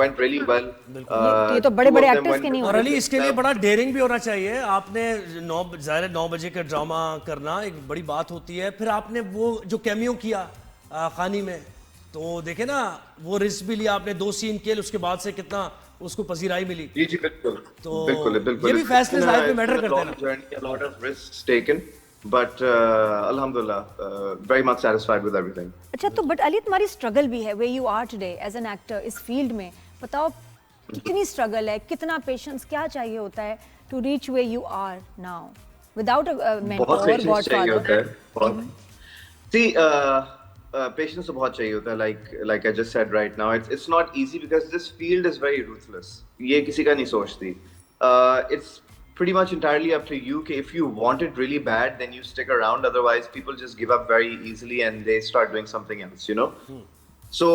G: went really well.
A: ये तो बड़े-बड़े actors के नहीं
D: और अली इसके लिए बड़ा डेयरिंग भी होना चाहिए। आपने 9 बजे का ड्रामा करना एक बड़ी बात होती है, फिर आपने वो जो कैमियो किया खानी में, तो देखे ना वो रिस्क भी लिया आपने, 2 सीन किए, उसके बाद से कितना उसको पजीराई मिली।
G: जी बिल्कुल,
D: तो
G: बिल्कुल
D: ये भी फैसले लाइफ में मैटर करते हैं ना।
G: A lot of risks taken, but alhamdulillah very much satisfied with everything.
A: अच्छा, तो बट अली तुम्हारी स्ट्रगल भी है, where you are today as an actor इस फील्ड में, बताओ कितनी स्ट्रगल है, कितना पेशेंस, क्या चाहिए होता है to reach where you are now without a mentor
G: बहुत
A: or
G: पेशेंस चाहिए होता
A: godfather?
G: है, बहुत। See, पेशेंस तो बहुत चाहिए होता है, like I just said right now, it's not easy because this field is very ruthless. ये किसी का नहीं सोचती। It's pretty much entirely up to you कि if you want it really bad then you stick around, otherwise people just give up very easily and they start doing something else, you know. So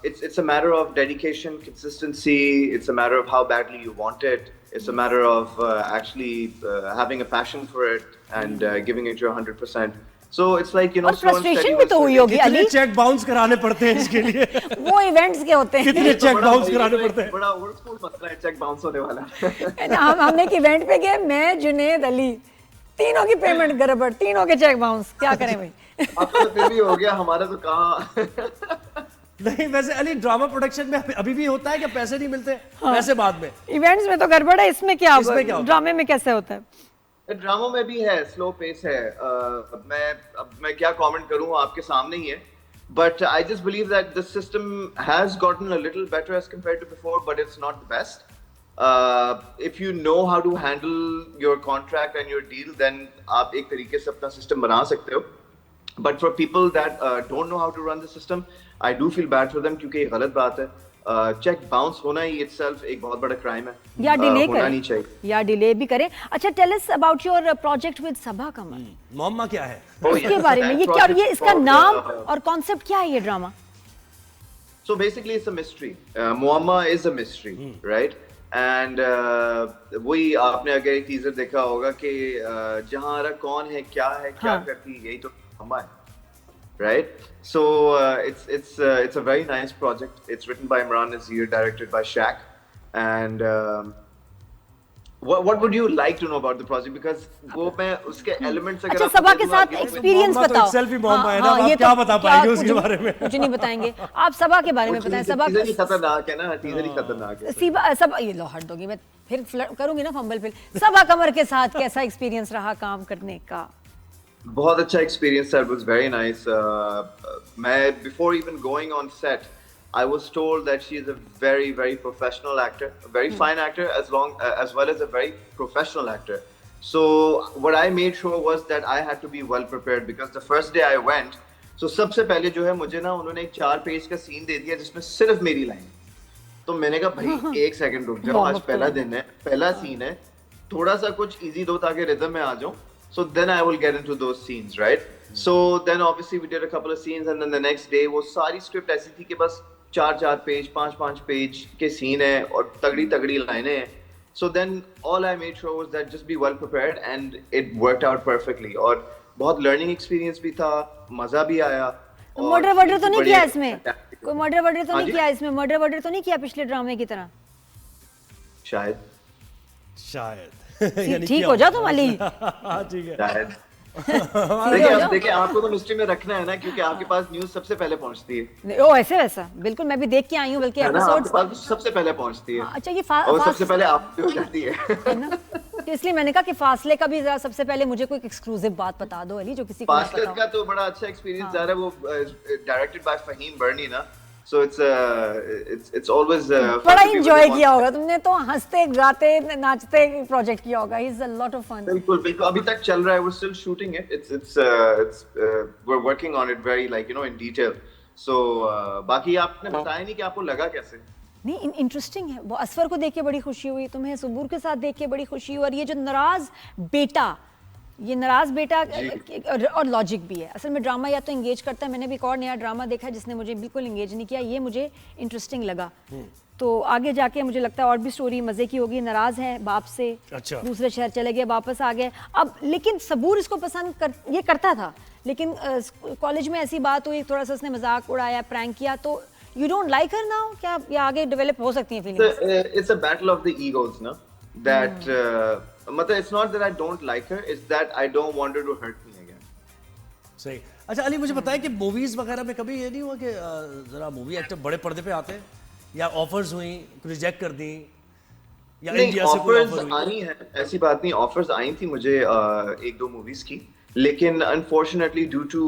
G: it's a matter of dedication, consistency, it's a matter of how badly you want it, it's a matter of actually having a passion for it and giving it your 100%. So it's like, you know,
A: और frustration भी तो हुई होगी अली,
D: कितने cheque bounce कराने पड़ते हैं इसके लिए
A: वो इवेंट्स के होते हैं,
D: कितने चेक बाउंस कराने पड़ते हैं।
G: बड़ा ओल्ड स्कूल मसला है चेक बाउंस होने वाला।
A: हम एक इवेंट पे गए, मैं जुनेद अली, तीनों की पेमेंट गड़बड़, तीनों के चेक बाउंस, क्या करें भाई?
G: अब तो फिर भी हो गया, हमारा तो कहाँ।
D: नहीं वैसे अली ड्रामा प्रोडक्शन में अभी भी होता है कि पैसे नहीं मिलते? पैसे बाद में,
A: इवेंट्स में तो गड़बड़ है, इसमें क्या ड्रामे में कैसे होता है?
G: ड्रामा में भी है, स्लो पेस है। मैं क्या कमेंट करूं, आपके सामने ही है। But I just believe that the system has gotten a little better as compared to before, but it's not the best. If you know how to handle your contract and your deal, then आप एक तरीके से अपना system बना सकते हो। But for people that don't know how to run the system, I do feel bad for them, क्योंकि ये गलत बात है। चेक बाउंस होना ही इटसेल्फ एक बहुत बड़ा क्राइम है,
A: या डिले
G: होना नहीं चाहिए,
A: या डिले भी करें। अच्छा, tell us about your project with Saba Qamar,
D: मोहम्मा क्या है
A: उसके बारे में, ये क्या, ये इसका नाम और कॉन्सेप्ट क्या है ये drama?
G: So basically it's a mystery. Muamma is a mystery, right? And वही आपने अगर एक टीजर देखा होगा कि जहां कौन है, क्या करती है, यही तो मुअम्मा है, right? So it's a very nice project. It's written by Imran Nazir, directed by Shaq, and what would you like to know about the project? Because वो मैं उसके elements अगर
A: अच्छा, सबा के साथ एक्सपीरियंस बताओ।
D: सेल्फी मोहम्मा है ना, आप क्या बता पाएंगे उसके बारे में?
A: कुछ नहीं बताएंगे, आप सबा के बारे में बताएं। सबा
G: टीजर ही खतरनाक है ना, टीजर ही खतरनाक है।
A: सब ये लो हट दोगी, मैं फिर करूंगी ना फंबल फिर। सबा कमर के साथ कैसा एक्सपीरियंस रहा काम करने का?
G: बहुत अच्छा एक्सपीरियंस था, it was very nice. मैं before even going on set, I was told that she is a very, very professional actor, a very fine actor, as well as a very professional actor. So what I made sure was that I had to be well prepared, because the first day I went, so सबसे पहले जो है मुझे ना उन्होंने एक 4 page का scene दे दिया जिसमें सिर्फ मेरी लाइन। तो मैंने कहा भाई एक सेकंड रुक जाओ, आज पहला दिन है, पहला सीन है, थोड़ा सा कुछ इजी दो ताकि रिदम में आ जाऊं। So then I will get into those scenes, right? So then obviously we did a couple of scenes, and then the next day वो सारी स्क्रिप्ट ऐसी थी कि बस 4 पेज 5 पेज के सीन है और तगड़ी लाइनें हैं। So then all I made sure was that just be well prepared, and it worked out perfectly. और बहुत learning experience भी था, मजा भी आया।
A: मर्डर वर्डर तो नहीं किया इसमें? कोई मर्डर वर्डर तो नहीं किया इसमें? मर्डर वर्डर तो नहीं किया पिछले ड्रामे की तरह?
G: शायद
A: ठीक हो जाओ तुम अली।
D: ठीक है।
G: शायद देखिए आपको तो मिस्ट्री में रखना है ना, क्योंकि आपके पास न्यूज सबसे पहले पहुंचती है।
A: ओ ऐसे वैसा बिल्कुल, मैं भी देख के आई हूँ बल्कि
G: है ना,
A: एपिसोड्स।
G: आपके पास सबसे पहले पहुंचती है।
A: अच्छा ये
G: और सबसे पहले आप हो जाती है।
A: है ना, तो इसलिए मैंने कहा कि फासले का भी जरा सबसे पहले मुझे कोई एक्सक्लूसिव बात बता दो अली, जो किसी को
G: फासले का तो बड़ा अच्छा एक्सपीरियंस जा रहा है, वो डायरेक्टेड बाय फहीम बर्नी ना, सो इट्स ऑलवेज
A: बड़ा एंजॉय किया होगा तुमने तो, हंसते गाते नाचते प्रोजेक्ट किया होगा। Is a lot of fun.
G: बिल्कुल बिल्कुल, अभी तक चल रहा है, we're still shooting it, it's we're working on it very like in detail, so बाकी आपने बताया नहीं कि आपको लगा कैसे।
A: नहीं इंटरेस्टिंग है वो, असफर को देख के बड़ी खुशी हुई, तुम्हें सुबूर के साथ देख के बड़ी खुशी हुई, और ये जो नाराज बेटा, ये नाराज बेटा और लॉजिक भी है। असल में ड्रामा या तो एंगेज करता है, मैंने भी एक और नया ड्रामा देखा जिसने मुझे बिल्कुल एंगेज नहीं किया, ये मुझे इंटरेस्टिंग लगा। तो आगे जाके मुझे लगता है और भी स्टोरी मजे की होगी। नाराज है बाप से,
B: अच्छा।
A: दूसरे शहर चले गए, वापस आ गए अब, लेकिन सबूर इसको ये करता था, लेकिन कॉलेज में ऐसी बात हुई, थोड़ा सा उसने मजाक उड़ाया, प्रैंक किया, तो you don't like her now क्या, या आगे डेवलप हो सकती है feelings?
G: It's a battle of the egos ना, दैट मतलब it's not that I don't like her, it's that I don't want her to hurt me again.
D: सही। अच्छा अली मुझे बताएं कि मूवीज वगैरह में कभी ये नहीं हुआ कि जरा मूवी एक्टर बड़े पर्दे पे आते हैं, या ऑफर्स हुई रिजेक्ट कर दी, या इंडिया से कोई ऑफर हुई?
G: आई है, ऐसी बात नहीं, ऑफर्स आई थी मुझे एक दो मूवीज की, लेकिन unfortunately due to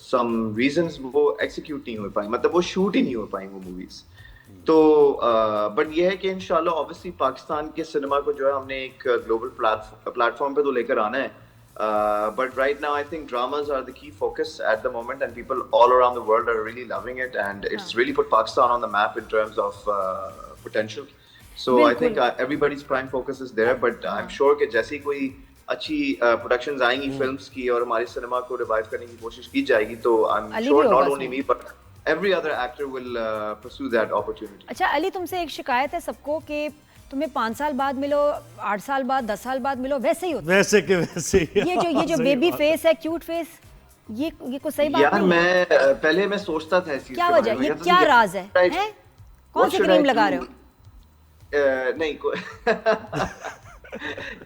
G: some reasons वो एग्जीक्यूट नहीं हो पाई, मतलब वो शूट ही नहीं हो पाई वो मूवीज। तो बट ये है कि इंशाल्लाह ऑब्वियसली पाकिस्तान के सिनेमा को जो है हमने एक ग्लोबल प्लेटफॉर्म पे तो लेकर आना है, but right now I think dramas are the key focus at the moment, and people all around the world are really loving it, and it's really put Pakistan on the map in terms of potential. So I think everybody's prime focus is there, but I'm sure कि जैसी कोई अच्छी productions आएंगी films की और हमारे cinema को revive करने की कोशिश की जाएगी, तो I'm sure not only me but every other actor will pursue that opportunity.
A: अच्छा अली, तुमसे एक शिकायत है सबको कि तुम्हें 5 साल बाद मिलो, 8 साल बाद, 10 साल बाद मिलो, वैसे ही होता है।
B: वैसे के वैसे
A: ये जो बेबी फेस है, क्यूट फेस, ये कोई सही बात
G: यार
A: नहीं है।
G: मैं पहले मैं सोचता था ऐसी
A: क्या वजह, ये क्या राज है, हैं? कौन सी क्रीम लगा रहे हो?
G: नहीं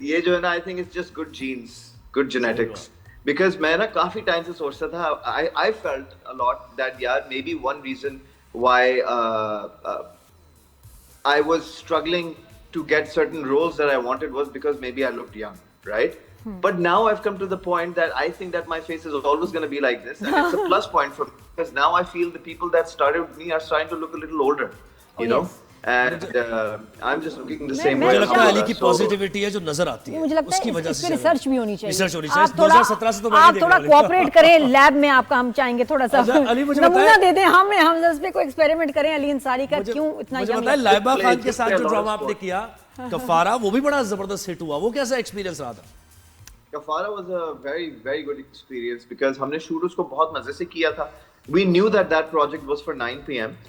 G: ये जो है ना, I think it's just good genes, good genetics, because मैं ना काफी टाइम से सोचता था, I felt a lot that यार maybe one reason why I was struggling to get certain roles that I wanted was because maybe I looked young, right? But now I've come to the point that I think that my face is always going to be like this, and it's a plus point for me because now I feel the people that started with me are starting to look a little older, you know. And I'm just looking the same way.
D: मुझे लगता है अली की positivity है जो नजर आती है,
A: मुझे लगता
D: उसकी
A: है
D: वजह
A: इस
D: से
A: पे रिसर्च भी होनी चाहिए।
D: रिसर्च होनी चाहिए। 2017 से तो मैं
A: आप थोड़ा कोऑपरेट करें लैब में, आपका हम चाहेंगे थोड़ा सा
D: अली मुझे
A: नमूना दे दें, हम इस पे कोई एक्सपेरिमेंट करें अली अंसारी का, क्यों इतना
D: मुझे
A: यंग
D: बताया लाइबा खान के साथ जो
G: Play a lot
D: drama
G: of
D: आपने किया कफारा, वो भी बड़ा जबरदस्त हिट हुआ, वो कैसा एक्सपीरियंस रहा था?
G: Kafara was a very, very good experience because हमने शूट उसको बहुत मजे से किया था. We knew that project was for 9 p.m.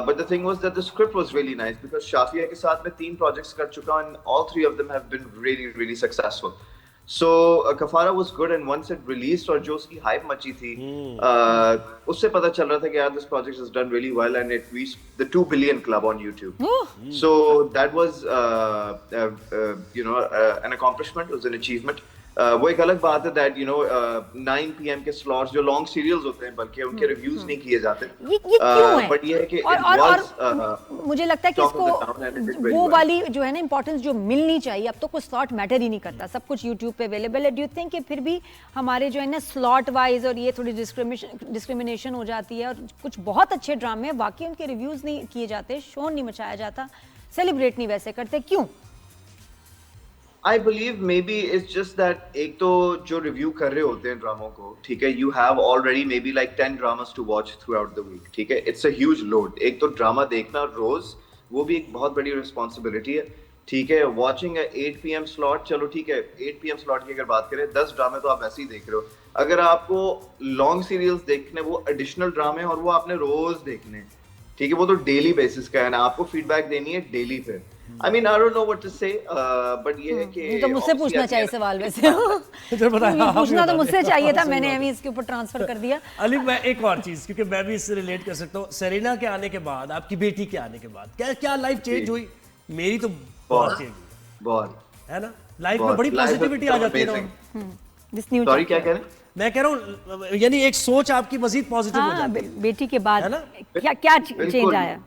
G: But the thing was that the script was really nice because Shafia के साथ मैं 3 projects कर चुका and all 3 of them have been really, really successful. So Kafara was good, and once it released और जो उसकी hype मची थी, उससे पता चल रहा था कि यार this project has done really well and it reached the 2 billion club on YouTube. So that was an accomplishment, it was an achievement. वो एक अलग बात है that 9 PM के slots जो long serials होते हैं बल्कि उनके reviews नहीं किए जाते,
A: ये क्यों है?
G: but ये है कि
A: और मुझे लगता है कि इसको वो वाली जो है ना इंपॉर्टेंस जो मिलनी चाहिए, अब तो कोई स्लॉट मैटर ही नहीं करता, सब कुछ यूट्यूब पे अवेलेबल है। डू यू थिंक कि फिर भी हमारे जो है ना स्लॉट वाइज और ये थोड़ी डिस्क्रिमिनेशन हो जाती है, और कुछ बहुत अच्छे ड्रामे वाकई उनके रिव्यूज नहीं किए जाते, शोर नहीं मचाया जाता, सेलिब्रेट नहीं वैसे करते, क्यों?
G: I believe maybe it's just that एक तो जो रिव्यू कर रहे होते हैं ड्रामों को, ठीक है, you have already maybe like 10 dramas to watch throughout the week, ठीक है, it's a huge load. एक तो ड्रामा देखना रोज, वो भी एक बहुत बड़ी रिस्पॉन्सिबिलिटी है, ठीक है. वॉचिंग 8 PM slot, चलो ठीक है, 8 PM slot की अगर बात करें, 10 ड्रामे तो आप ऐसे ही देख रहे हो. अगर आपको लॉन्ग सीरियल्स देखने, वो एडिशनल ड्रामे और वो आपने रोज देखने, ठीक है, वो तो डेली बेसिस का है ना, आपको फीडबैक देनी है डेली पे. I mean, I don't know what to say, but ये है कि
A: तो मुझसे पूछना चाहिए सवाल वैसे पूछना तो मुझसे चाहिए था, मैंने अभी इसके ऊपर ट्रांसफर कर दिया.
D: अली मैं एक और चीज, क्योंकि मैं भी इससे रिलेट कर सकता हूँ, सेरेना के आने के बाद, आपकी बेटी के आने के बाद क्या लाइफ चेंज हुई? मेरी तो बहुत चेंज हुई,
G: बहुत
D: है ना, लाइफ में बड़ी पॉजिटिविटी आ जाती है ना.
A: दिस न्यू
G: सॉरी क्या कह रहे हैं?
D: मैं कह रहा हूँ यानी एक सोच आपकी मजीद पॉजिटिव हो
A: हाँ,
D: जाती है।
A: बेटी के बाद
D: है ना?
A: क्या क्या चेंज
G: बिल्कुल।
A: आया?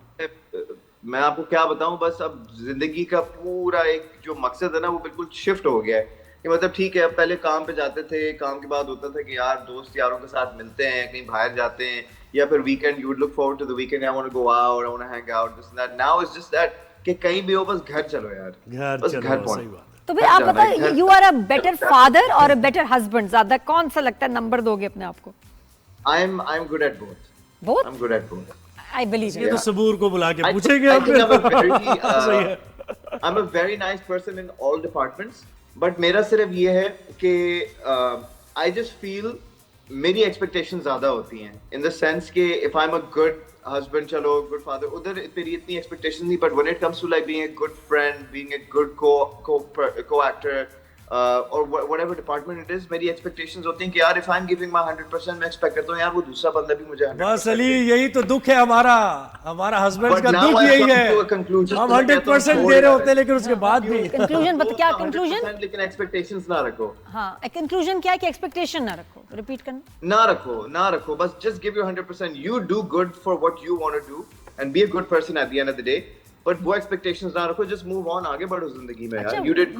G: मैं आपको क्या बताऊं, बस अब जिंदगी का पूरा एक जो मकसद है ना वो बिल्कुल शिफ्ट हो गया है कि मतलब ठीक है, अब पहले काम पे जाते थे, काम के बाद होता था कि यार दोस्त यारों के साथ मिलते हैं, कहीं बाहर जाते हैं, या फिर weekend you would look forward to the weekend, I want to go out, I want to hang out, this that. Now it's just that कि कहीं भी हो बस घर चलो यार, बस घर
D: सही
G: पहुंचो।
D: बात है।
A: तो फिर आप बताओ, you are a better father और अ बेटर हस्बैंड, ज्यादा कौन सा लगता है, नंबर दोगे अपने आप को?
G: I am good at both.
A: Both?
G: I am good at both.
A: I believe
D: ये तो सबूर को बुला के पूछेंगे
G: I think
D: सही है।
G: I'm a very nice person in all departments, but मेरा सिर्फ ये है कि I just feel मेरी expectations ज़्यादा होती हैं in the sense कि if I'm a good husband, चलो good father, उधर मेरी इतनी expectations नहीं, but when it comes to like being a good friend, being a good co-actor, or whatever department it is, मेरी expectations होती हैं कि यार if I'm giving my 100%, मैं expect करता हूँ यार वो दूसरा बंदा भी मुझे 100%
D: बस अली यही तो दुख है हमारा हस्बैंड
G: But
D: का
G: now
D: दुख
G: I've
D: यही
G: come
D: है।
G: to a conclusion
D: हम
G: कि मैं कहता हूँ
D: 100%
G: छोड़
D: दे रहे
G: यार।
D: होते हैं लेकिन उसके बाद भी
A: कंक्लूजन बता, क्या कंक्लूजन?
G: 100% लेकिन expectations ना रखो,
A: हाँ, कंक्लूजन क्या है कि एक्सपेक्टेशन ना रखो, रिपीट करना।
G: ना रखो, बस just give your 100%. You do good for what you want to do and be a good person at the end of the day. But वो expectations ना रखो, just move on, आगे बढ़ो जिंदगी में यार। You did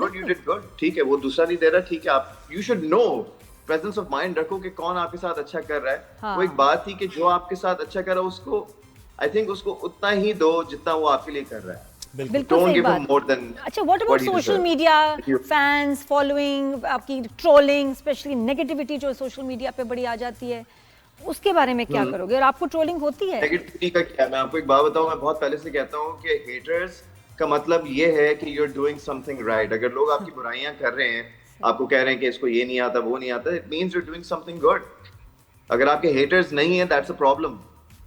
G: good, ठीक है, वो दूसरा नहीं दे रहा, ठीक है, आप you should know, presence of mind रखो कि कौन आपके साथ अच्छा कर रहा है।
A: हाँ।
G: वो एक बात थी कि जो आपके साथ अच्छा कर रहा है उसको I think उसको उतना ही दो जितना वो आपके लिए कर रहा है।
A: बिल्कुल
G: Don't
A: सही
G: give him
A: बात।
G: more than
A: अच्छा, what about
G: what he
A: social
G: deserves.
A: Media,
G: Thank you.
A: Fans, following, आपकी ट्रोलिंग, स्पेशली नेगेटिविटी जो सोशल मीडिया पे बड़ी आ जाती है, उसके बारे में क्या करोगे? और आपको ट्रोलिंग होती है?
G: नेगेटिविटी का क्या, मैं आपको एक बात बताऊं, मैं बहुत पहले से कहता हूं कि हेटर्स का मतलब ये है कि you are doing something right. अगर लोग आपकी बुराइयां कर रहे हैं, आपको कह रहे हैं कि इसको ये नहीं आता, वो नहीं आता, it means you are doing something good. अगर आपके हेटर्स नहीं है, that's a problem.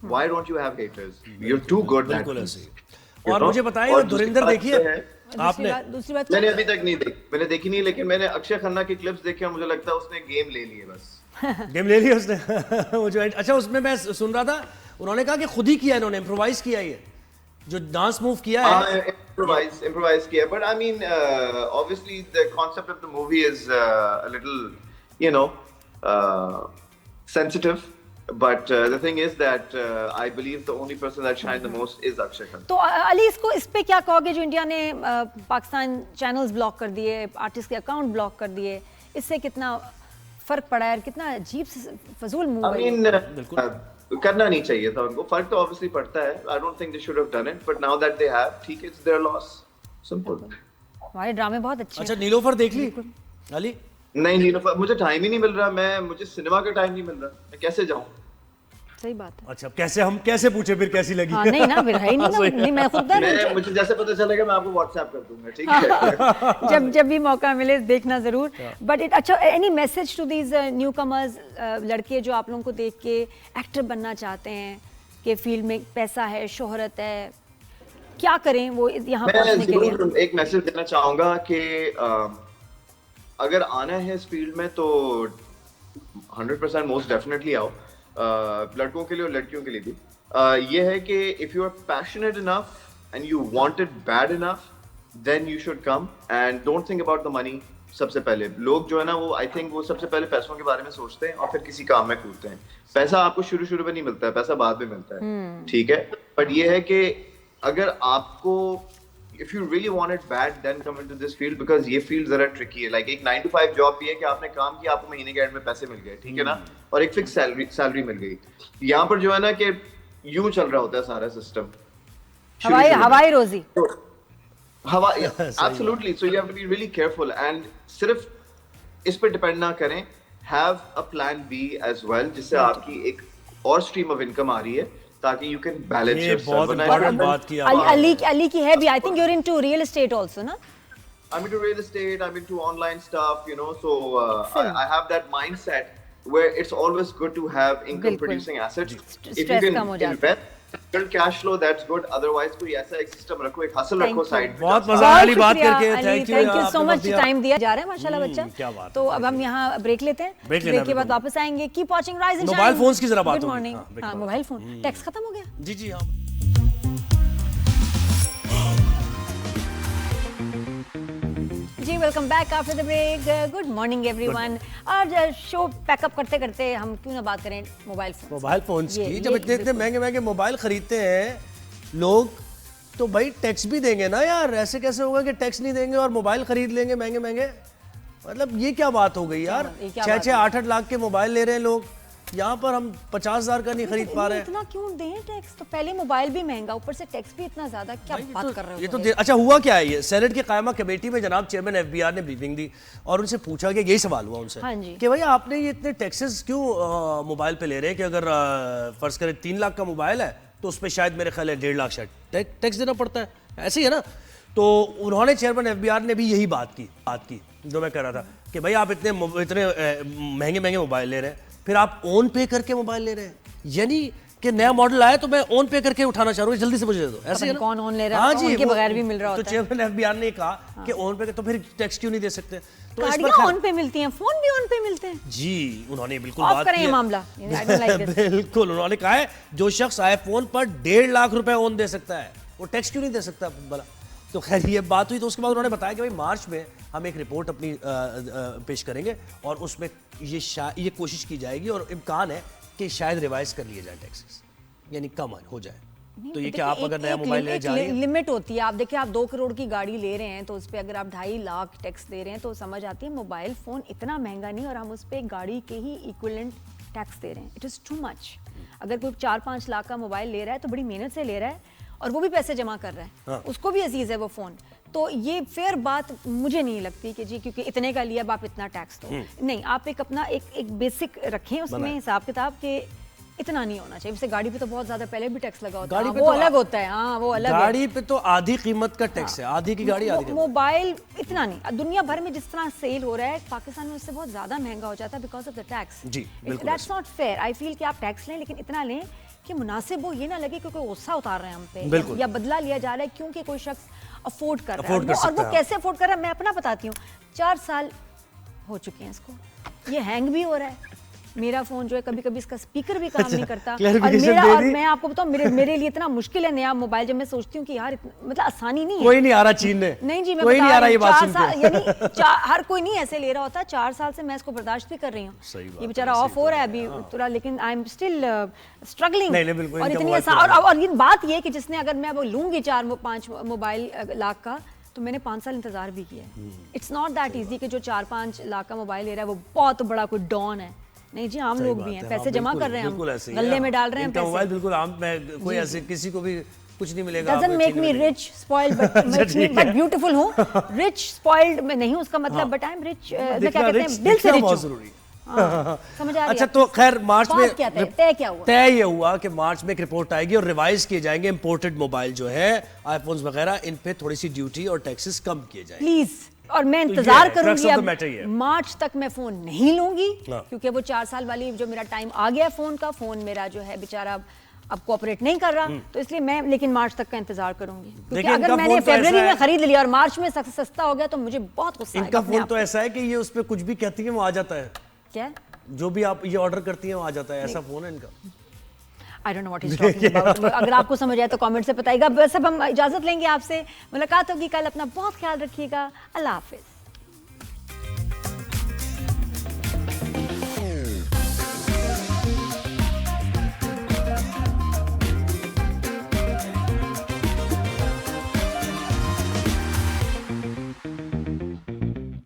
G: Why don't you have haters? You are too good.
D: बिल्कुल ऐसे ही। और मुझे बताइए, धुरंधर देखी है आपने?
A: दूसरी बात
G: मैंने अभी तक नहीं देखी, मैंने देखी नहीं, लेकिन मैंने अक्षय खन्ना की क्लिप्स देखी और मुझे लगता है उसने गेम ले ली है बस।
D: गेम ले लिया उसने वो जो अच्छा, उसमें मैं सुन रहा था, उन्होंने कहा कि खुद ही किया, इन्होंने इम्प्रोवाइज किया, ये जो डांस मूव किया है।
G: Improvise किया, but I mean, obviously the concept of the movie is a little, you know, sensitive. But the thing is that I believe the only person that shined the most is Akshay Khanna.
A: तो अली, इसको इस पे क्या कहोगे जो India ने Pakistan channels block कर दिए, आर्टिस्ट के अकाउंट ब्लॉक कर दिए, इससे कितना फर्क पड़ा है, कितना अजीब फजूल मूव
G: I
A: है?
G: mean, करना नहीं चाहिए था उनको, फर्क तो obviously पड़ता है। I don't think they should have done it, but now that they have, ठीक है, it's their loss. Simple.
A: हमारे ड्रामे बहुत अच्छे
D: अच्छा,
A: हैं।
D: नीलोफर देख ली अली?
G: नहीं नीलोफर, मुझे टाइम ही नहीं मिल रहा, मुझे सिनेमा का टाइम नहीं मिल रहा, मैं कैसे जाऊं?
A: सही बात है।
D: अच्छा, कैसे हम कैसे पूछे फिर कैसी लगी?
A: हाँ, नहीं ना, फिर है ही नहीं ना, नहीं, मैं खुद
G: मुझे जैसे पता चलेगा मैं आपको व्हाट्सएप कर दूंगा, ठीक है?
A: जब भी मौका मिले देखना जरूर। बट इट अच्छा, any message to these newcomers, लड़के जो आप लोगों को देख के एक्टर बनना चाहते हैं, कि फील्ड में पैसा है, शोहरत है, क्या करें वो यहाँ पहुँचने के लिए?
G: मैं एक मैसेज देना चाहूंगा कि अगर आना है इस फील्ड में तो 100% मोस्ट डेफिनेटली आओ, लड़कों के लिए और लड़कियों के लिए भी। ये है कि if you are passionate enough and you want it bad enough, then you should come and don't think about the money. सबसे पहले लोग जो है ना, वो आई थिंक वो सबसे पहले पैसों के बारे में सोचते हैं और फिर किसी काम में कूदते हैं। पैसा आपको शुरू में नहीं मिलता है, पैसा बाद में मिलता है, ठीक है? बट ये है कि अगर आपको if you really want it bad, then come into this field, because ये field जरा tricky है। Like एक 9 to 5 जॉब भी है कि आपने काम किया, आपको महीने के एंड में पैसे मिल गए, ठीक है ना, और एक फिक्स सैलरी मिल गई। यहाँ पर जो है ना कि यूं चल रहा होता है सारा सिस्टम,
A: हवाई रोजी।
G: Absolutely. So you have to be really careful and सिर्फ इस पे डिपेंड ना करें, have a plan B as well, जिससे आपकी एक और स्ट्रीम ऑफ इनकम आ रही है, ताकि you can balance
D: ये
G: yourself.
D: बहुत important बात की
A: अली की है भी। I think you're into real estate also, ना?
G: I'm into real estate, I'm into online stuff, you know, so I have that mindset where it's always good to have income producing assets. If you can invest, build cash flow, that's good. Otherwise, कोई ऐसा एक system रखो, एक hustle रखो side में।
D: बहुत मजा आया बात करके,
A: thank you so much. Time दिया जा रहा है माशाल्लाह बच्चा।
D: क्या बात।
A: तो अब हम यहाँ ब्रेक लेते हैं, ब्रेक के बाद वापस आएंगे। Keep watching rise and shine.
D: Mobile phones की जरा बात
A: गुड
D: होगी।
A: मॉर्निंग। हाँ, मोबाइल फोन टैक्स खत्म हो गया।
D: जी हाँ।
A: जी, welcome back after the break. Good morning everyone. आज शो पैकअप करते करते हम क्यों ना बात करें मोबाइल
D: फोन की। जब इतने इतने महंगे महंगे मोबाइल खरीदते हैं लोग, तो भाई टैक्स भी देंगे ना यार। ऐसे कैसे होगा कि टैक्स नहीं देंगे और मोबाइल खरीद लेंगे महंगे महंगे? मतलब ये क्या बात हो गई यार। 6-6 8-8 लाख के मोबाइल ले रहे हैं लोग, यहाँ पर हम 50,000 का नहीं खरीद पा रहे हैं।
A: इतना क्यों दें टैक्स? तो पहले मोबाइल भी महंगा, ऊपर से टैक्स भी इतना ज्यादा, क्या बात कर रहे हो?
D: ये तो अच्छा हुआ क्या है, ये सेनेट की कायमा कमेटी में जनाब चेयरमैन एफबीआर ने ब्रीफिंग दी और उनसे पूछा कि यही सवाल हुआ उनसे कि भाई आपने ये इतने टैक्सेस क्यों मोबाइल पे ले रहे हैं कि अगर फर्ज करें 3 लाख का मोबाइल है तो उस पर शायद मेरे ख्याल है 1.5 लाख शायद टैक्स देना पड़ता है, ऐसे ही है ना। तो उन्होंने चेयरमैन एफबीआर ने भी यही बात की जो मैं कह रहा था कि भाई आप इतने महंगे महंगे मोबाइल ले रहे हैं, फिर आप ऑन पे करके मोबाइल ले रहे हैं, यानी कि नया मॉडल आया तो मैं ऑन पे करके उठाना चाह रहा हूँ, जल्दी से मुझे दे दो। ऐसे
A: कौन ऑन ले रहा है? उनके बगैर भी मिल रहा होता है।
D: तो चेयरमैन एफबीआर ने कहा कि ऑन पे, तो फिर टैक्स क्यों नहीं दे सकते? तो
A: गाड़ियां ऑन पे मिलती हैं, फोन भी ऑन पे मिलते हैं।
D: जी, उन्होंने बिल्कुल बात की है
A: मामला।
D: बिल्कुल, उन्होंने कहा है जो शख्स आईफोन पर 1.5 लाख रुपए ऑन दे सकता है वो टैक्स क्यों नहीं दे सकता भला? तो खैर ये बात हुई। तो उसके बाद उन्होंने बताया कि भाई मार्च में हम एक रिपोर्ट अपनी पेश करेंगे और उसमें ये कोशिश की जाएगी और इम्कान है कि शायद रिवाइज कर लिए जाए टैक्सेस, यानी कम हो जाए। तो ये क्या आप अगर नया मोबाइल ले जा रहे हैं,
A: लिमिट होती है। आप देखिए, आप 2 करोड़ की गाड़ी ले रहे हैं तो उस पर अगर आप 2.5 लाख टैक्स दे रहे हैं तो समझ आती है मोबाइल फोन इतना महंगा नहीं और हम उस पर गाड़ी के ही इक्विवेलेंट टैक्स दे रहे हैं। It is too much. अगर कोई 4-5 लाख का मोबाइल ले रहा है तो बड़ी मेहनत से ले रहा है और वो भी पैसे जमा कर रहा है। हाँ। उसको भी अजीज है वो फोन। तो ये फेयर बात मुझे नहीं लगती कि जी क्योंकि इतने का लिया अब आप इतना टैक्स दो। नहीं, आप एक अपना एक बेसिक रखें उसमें हिसाब किताब के इतना नहीं होना चाहिए। वैसे गाड़ी पे तो बहुत ज्यादा पहले भी टैक्स लगा होता है, वो अलग होता है। हाँ, वो अलग है।
D: गाड़ी पे तो आधी कीमत का टैक्स है, आधी की गाड़ी आधी।
A: मोबाइल इतना नहीं। दुनिया भर में जिस तरह सेल हो रहा है पाकिस्तान में उससे बहुत ज्यादा महंगा हो जाता है बिकॉज ऑफ द टैक्स।
D: जी, बिल्कुल।
A: That's not fair. I feel कि आप टैक्स लें लेकिन इतना लें कि मुनासिब हो, ये ना लगे क्योंकि गुस्सा उतार रहे हैं हम पे या बदला लिया जा रहा है क्योंकि कोई शख्स अफोर्ड कर रहा है। और वो कैसे अफोर्ड कर रहा है मैं अपना बताती हूँ। 4 साल हो चुके हैं इसको, ये हैंग भी हो रहा है। मेरा फोन जो है कभी कभी इसका स्पीकर भी काम नहीं करता और मैं आपको बताऊं मेरे लिए इतना मुश्किल है नया मोबाइल। जब मैं सोचती हूँ कि यार मतलब आसानी नहीं है।
D: कोई नहीं आ रहा चीन ने।
A: नहीं जी, मैं
D: कोई नहीं आ रहा ये बात सुन के।
A: यानी हर कोई नहीं ऐसे ले रहा होता। 4 साल से मैं इसको बर्दाश्त भी कर रही हूँ। ये बेचारा ऑफ हो रहा है अभी थोड़ा, लेकिन आई एम स्टिल स्ट्रगलिंग। और इतनी आसान और ये बात ये कि जिसने अगर मैं वो लूंगी 4-5 मोबाइल लाख का तो मैंने 5 साल इंतजार भी किया है। इट्स नॉट दैट इजी कि जो 4-5 लाख का मोबाइल ले रहा है वो बहुत बड़ा कोई डॉन है। नहीं जी, आम लोग भी हैं, पैसे जमा कर रहे हैं, हम गले में डाल रहे हैं पैसे।
D: मोबाइल बिल्कुल आम, मैं कोई ऐसे किसी को भी कुछ नहीं मिलेगा।
A: Doesn't make me rich, spoiled, but beautiful हूँ। Rich, spoiled मैं नहीं हूँ उसका मतलब, but I'm rich। क्या कहते हैं, दिल से रिच हूँ। समझ आ रही है?
D: अच्छा, तो खैर मार्च में
A: तय क्या हुआ?
D: तय ये हुआ कि मार्च में एक रिपोर्ट आएगी और रिवाइज किए जाएंगे इंपोर्टेड मोबाइल जो है आईफोन्स वगैरह, इन पे थोड़ी सी ड्यूटी और टैक्सेस कम किए जाएंगे
A: प्लीज। और मैं इंतजार करूंगी अब मार्च तक मैं फोन नहीं लूंगी क्योंकि वो 4 साल वाली जो मेरा टाइम आ गया फोन का, फोन मेरा जो है बेचारा अब कोऑपरेट नहीं कर रहा, तो इसलिए मैं लेकिन मार्च तक का इंतजार करूंगी। क्योंकि अगर मैंने फरवरी में खरीद लिया और मार्च में सस्ता हो गया तो मुझे बहुत गुस्सा आएगा।
D: इनका फोन तो ऐसा है कि ये उस पर कुछ भी कहती है वो आ जाता है।
A: क्या? जो
D: भी आप ये ऑर्डर करती हैं वो आ जाता है, ऐसा फोन है इनका।
A: I don't know what he's talking about. अगर आपको समझ आए तो कमेंट से बताइएगा। बस अब हम इजाजत लेंगे आपसे, मुलाकात होगी कल। अपना बहुत ख्याल रखिएगा। अल्लाह हाफिज।